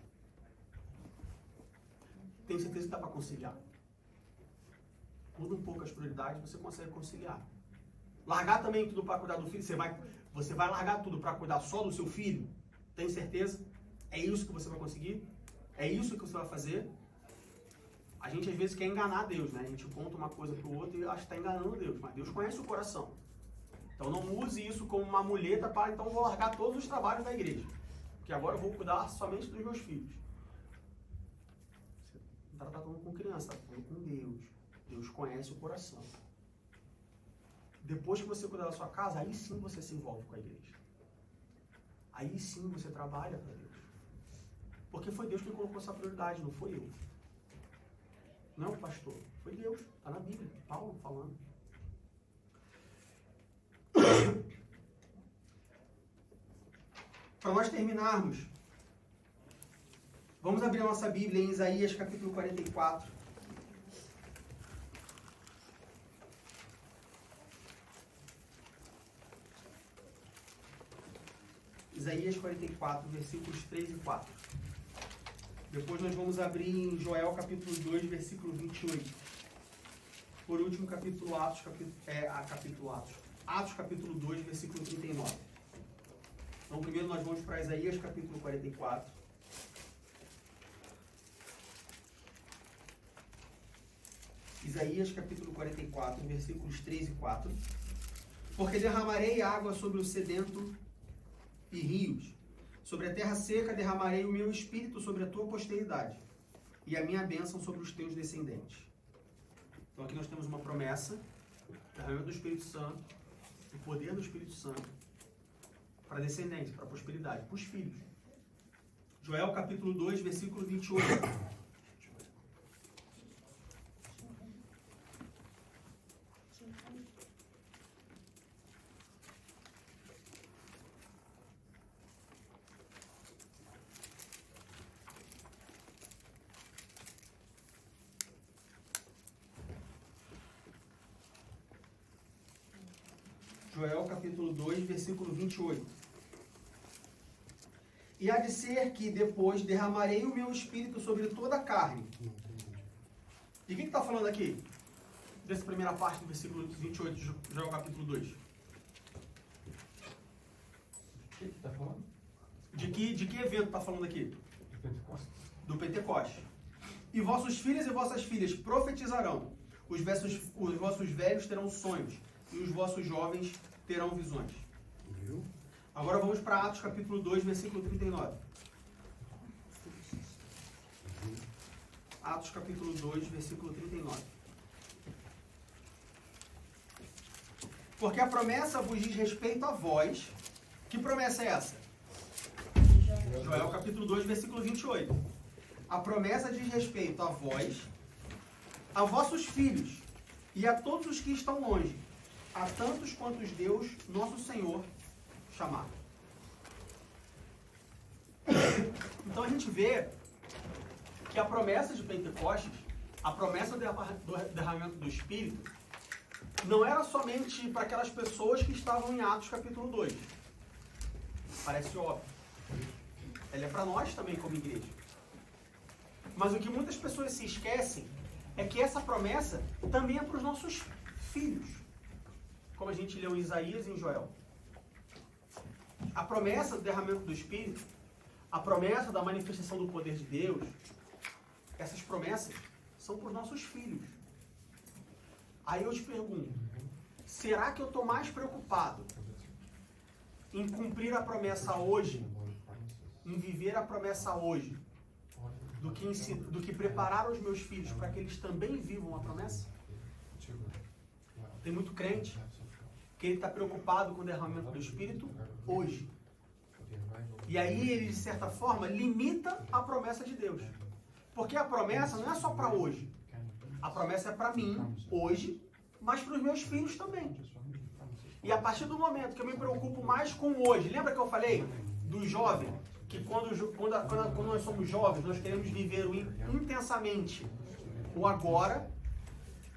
Tenho certeza que dá para conciliar. Muda um pouco as prioridades, você consegue conciliar. Largar também tudo para cuidar do filho, você vai largar tudo para cuidar só do seu filho? Tem certeza? É isso que você vai conseguir? É isso que você vai fazer? A gente às vezes quer enganar Deus, né? A gente conta uma coisa para o outro e acha que está enganando Deus. Mas Deus conhece o coração. Então não use isso como uma muleta para, então, vou largar todos os trabalhos da igreja. Porque agora eu vou cuidar somente dos meus filhos. Você não está tratando com criança, está tratando com Deus. Deus conhece o coração. Depois que você cuidar da sua casa, aí sim você se envolve com a igreja. Aí sim você trabalha para Deus. Porque foi Deus que colocou essa prioridade, não foi eu. Não é o pastor, foi Deus. Está na Bíblia, Paulo falando. Para nós terminarmos, vamos abrir a nossa Bíblia em Isaías capítulo 44. Isaías 44, versículos 3 e 4. Depois nós vamos abrir em Joel capítulo 2, versículo 28. Por último, capítulo Atos, Atos capítulo 2, versículo 39. Então, primeiro nós vamos para Isaías capítulo 44. Isaías capítulo 44, versículos 3 e 4. Porque derramarei água sobre o sedento e rios. Sobre a terra seca derramarei o meu espírito sobre a tua posteridade e a minha bênção sobre os teus descendentes. Então aqui nós temos uma promessa, derramamento do Espírito Santo, o poder do Espírito Santo para descendentes, para a prosperidade, para os filhos. Joel capítulo 2, versículo 28. Joel capítulo 2, versículo 28. E há de ser que depois derramarei o meu espírito sobre toda a carne. E o que está falando aqui? Dessa primeira parte do versículo 28 de Joel capítulo 2. O que está falando? De que evento está falando aqui? De Pentecostes. Do Pentecoste. E vossos filhos e vossas filhas profetizarão. Os vossos velhos terão sonhos. E os vossos jovens terão visões. Viu? Agora vamos para Atos capítulo 2, versículo 39. Atos capítulo 2, versículo 39. Porque a promessa vos diz respeito a vós. Que promessa é essa? Joel capítulo 2, versículo 28. A promessa diz respeito a vós, a vossos filhos e a todos os que estão longe, a tantos quantos Deus, nosso Senhor, chamar. Então a gente vê que a promessa de Pentecostes, a promessa do derramamento do Espírito, não era somente para aquelas pessoas que estavam em Atos capítulo 2. Parece óbvio. Ela é para nós também como igreja. Mas o que muitas pessoas se esquecem é que essa promessa também é para os nossos filhos. Como a gente leu em Isaías e em Joel. A promessa do derramamento do Espírito, a promessa da manifestação do poder de Deus, essas promessas são para os nossos filhos. Aí eu te pergunto, será que eu estou mais preocupado em cumprir a promessa hoje, em viver a promessa hoje, do que preparar os meus filhos para que eles também vivam a promessa? Tem muito crente que ele está preocupado com o derramamento do Espírito hoje. E aí ele, de certa forma, limita a promessa de Deus. Porque a promessa não é só para hoje. A promessa é para mim, hoje, mas para os meus filhos também. E a partir do momento que eu me preocupo mais com o hoje, lembra que eu falei do jovem? Que quando nós somos jovens, nós queremos viver intensamente o agora,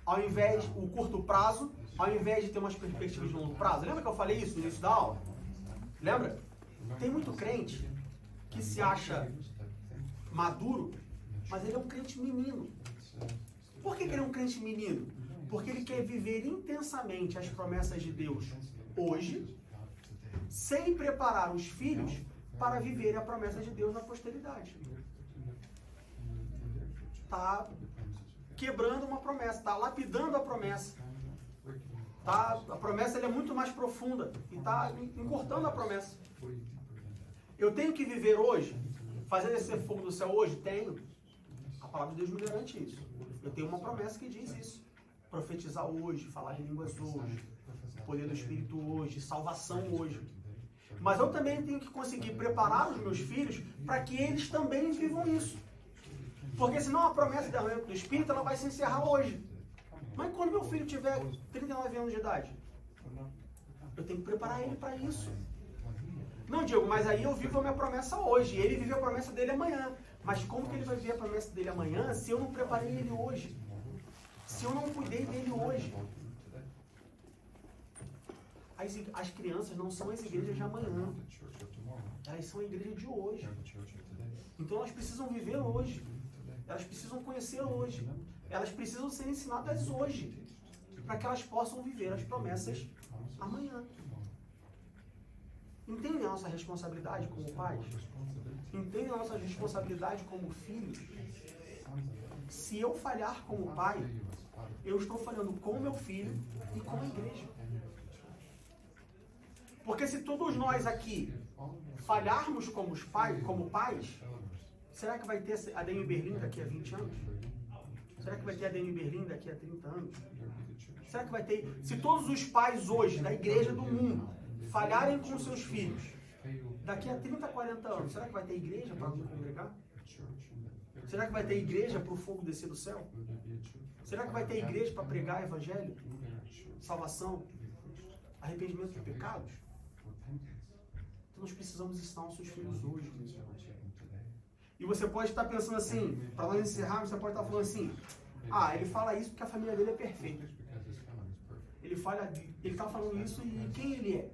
ao invés o curto prazo, ao invés de ter umas perspectivas de longo prazo. Lembra que eu falei isso no início da aula? Lembra? Tem muito crente que se acha maduro, mas ele é um crente menino. Por que ele é um crente menino? Porque ele quer viver intensamente as promessas de Deus hoje, sem preparar os filhos para viver a promessa de Deus na posteridade. Está quebrando uma promessa, está lapidando a promessa. A promessa ela é muito mais profunda e está encurtando a promessa. Eu tenho que viver hoje, fazer descer fogo do céu hoje? Tenho. A palavra de Deus me garante isso. Eu tenho uma promessa que diz isso. Profetizar hoje, falar em línguas hoje, poder do Espírito hoje, salvação hoje. Mas eu também tenho que conseguir preparar os meus filhos para que eles também vivam isso. Porque senão a promessa do Espírito ela vai se encerrar hoje. Mas quando meu filho tiver 39 anos de idade, eu tenho que preparar ele para isso. Não, Diego, mas aí eu vivo a minha promessa hoje, ele vive a promessa dele amanhã. Mas como que ele vai viver a promessa dele amanhã se eu não preparei ele hoje? Se eu não cuidei dele hoje? As crianças não são as igrejas de amanhã. Elas são a igreja de hoje. Então elas precisam viver hoje. Elas precisam conhecer hoje. Elas precisam ser ensinadas hoje. Para que elas possam viver as promessas amanhã. Entendem a nossa responsabilidade como pais? Entendem a nossa responsabilidade como filhos? Se eu falhar como pai, eu estou falhando com o meu filho e com a igreja. Porque se todos nós aqui falharmos como pais, será que vai ter ADM em Berlim daqui a 20 anos? Será que vai ter ADM em Berlim daqui a 30 anos? Será que vai ter... Se todos os pais hoje da igreja do mundo falharem com seus filhos, daqui a 30, 40 anos, será que vai ter igreja para nos congregar? Será que vai ter igreja para o fogo descer do céu? Será que vai ter igreja para pregar evangelho? Salvação? Arrependimento de pecados? Então nós precisamos ensinar nossos filhos hoje. E você pode estar pensando assim, para nós encerrarmos, você pode estar falando assim, ele fala isso porque a família dele é perfeita. ele tá falando isso e quem ele é?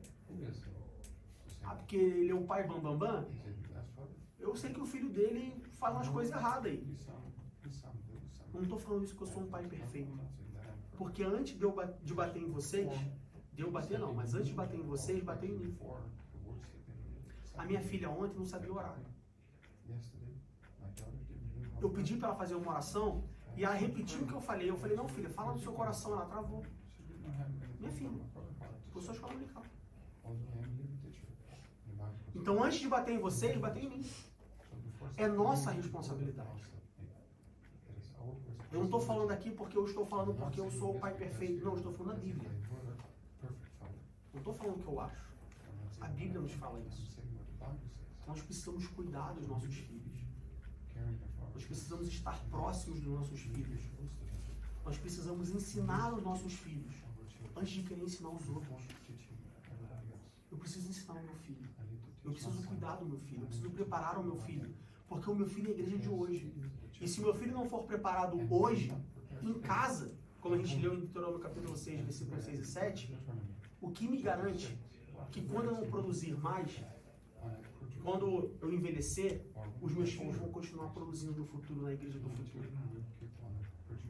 Ah, porque ele é o pai bambambam? Eu sei que o filho dele faz umas coisas erradas aí. Eu não estou falando isso porque eu sou um pai perfeito. Porque antes de bater em vocês, mas antes de bater em vocês, bateu em mim. A minha filha ontem não sabia orar. Eu pedi para ela fazer uma oração e ela repetiu o que eu falei. Eu falei, não, filha, fala no seu coração. Ela travou. Minha filha, por sua escola dominical. Então, antes de bater em vocês, bater em mim. É nossa responsabilidade. Eu não estou falando aqui porque eu estou falando porque eu sou o pai perfeito. Não, eu estou falando da Bíblia. Não estou falando o que eu acho. A Bíblia nos fala isso. Nós precisamos cuidar dos nossos filhos. Nós precisamos estar próximos dos nossos filhos. Nós precisamos ensinar os nossos filhos antes de querer ensinar os outros. Eu preciso ensinar o meu filho. Eu preciso cuidar do meu filho. Eu preciso preparar o meu filho. Porque o meu filho é a igreja de hoje. E se o meu filho não for preparado hoje, em casa, como a gente leu em Deuteronômio capítulo 6, versículos 6 e 7, o que me garante que quando eu não produzir mais, quando eu envelhecer, os meus filhos vão continuar produzindo no futuro, na igreja do futuro.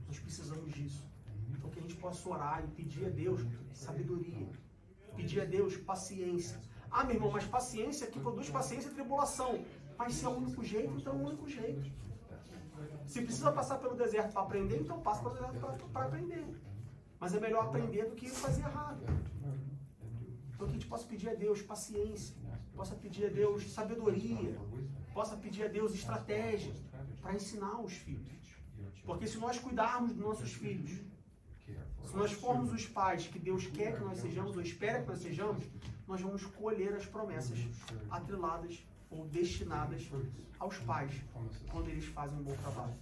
Nós precisamos disso. Então que a gente possa orar e pedir a Deus sabedoria. Pedir a Deus paciência. Ah, meu irmão, mas paciência que produz paciência e tribulação. Mas se é o único jeito, então é o único jeito. Se precisa passar pelo deserto para aprender, então passa pelo deserto para aprender. Mas é melhor aprender do que fazer errado. Então que a gente possa pedir a Deus paciência, possa pedir a Deus sabedoria, possa pedir a Deus estratégia para ensinar os filhos. Porque se nós cuidarmos dos nossos filhos, se nós formos os pais que Deus quer que nós sejamos ou espera que nós sejamos, nós vamos colher as promessas atreladas ou destinadas aos pais quando eles fazem um bom trabalho.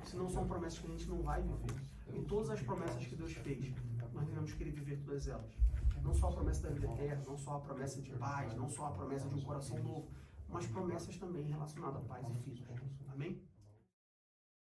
Se não são promessas que a gente não vai viver. E todas as promessas que Deus fez, nós devemos querer viver todas elas. Não só a promessa da vida eterna, não só a promessa de paz, não só a promessa de um coração novo, mas promessas também relacionadas a pais e filhos. Amém?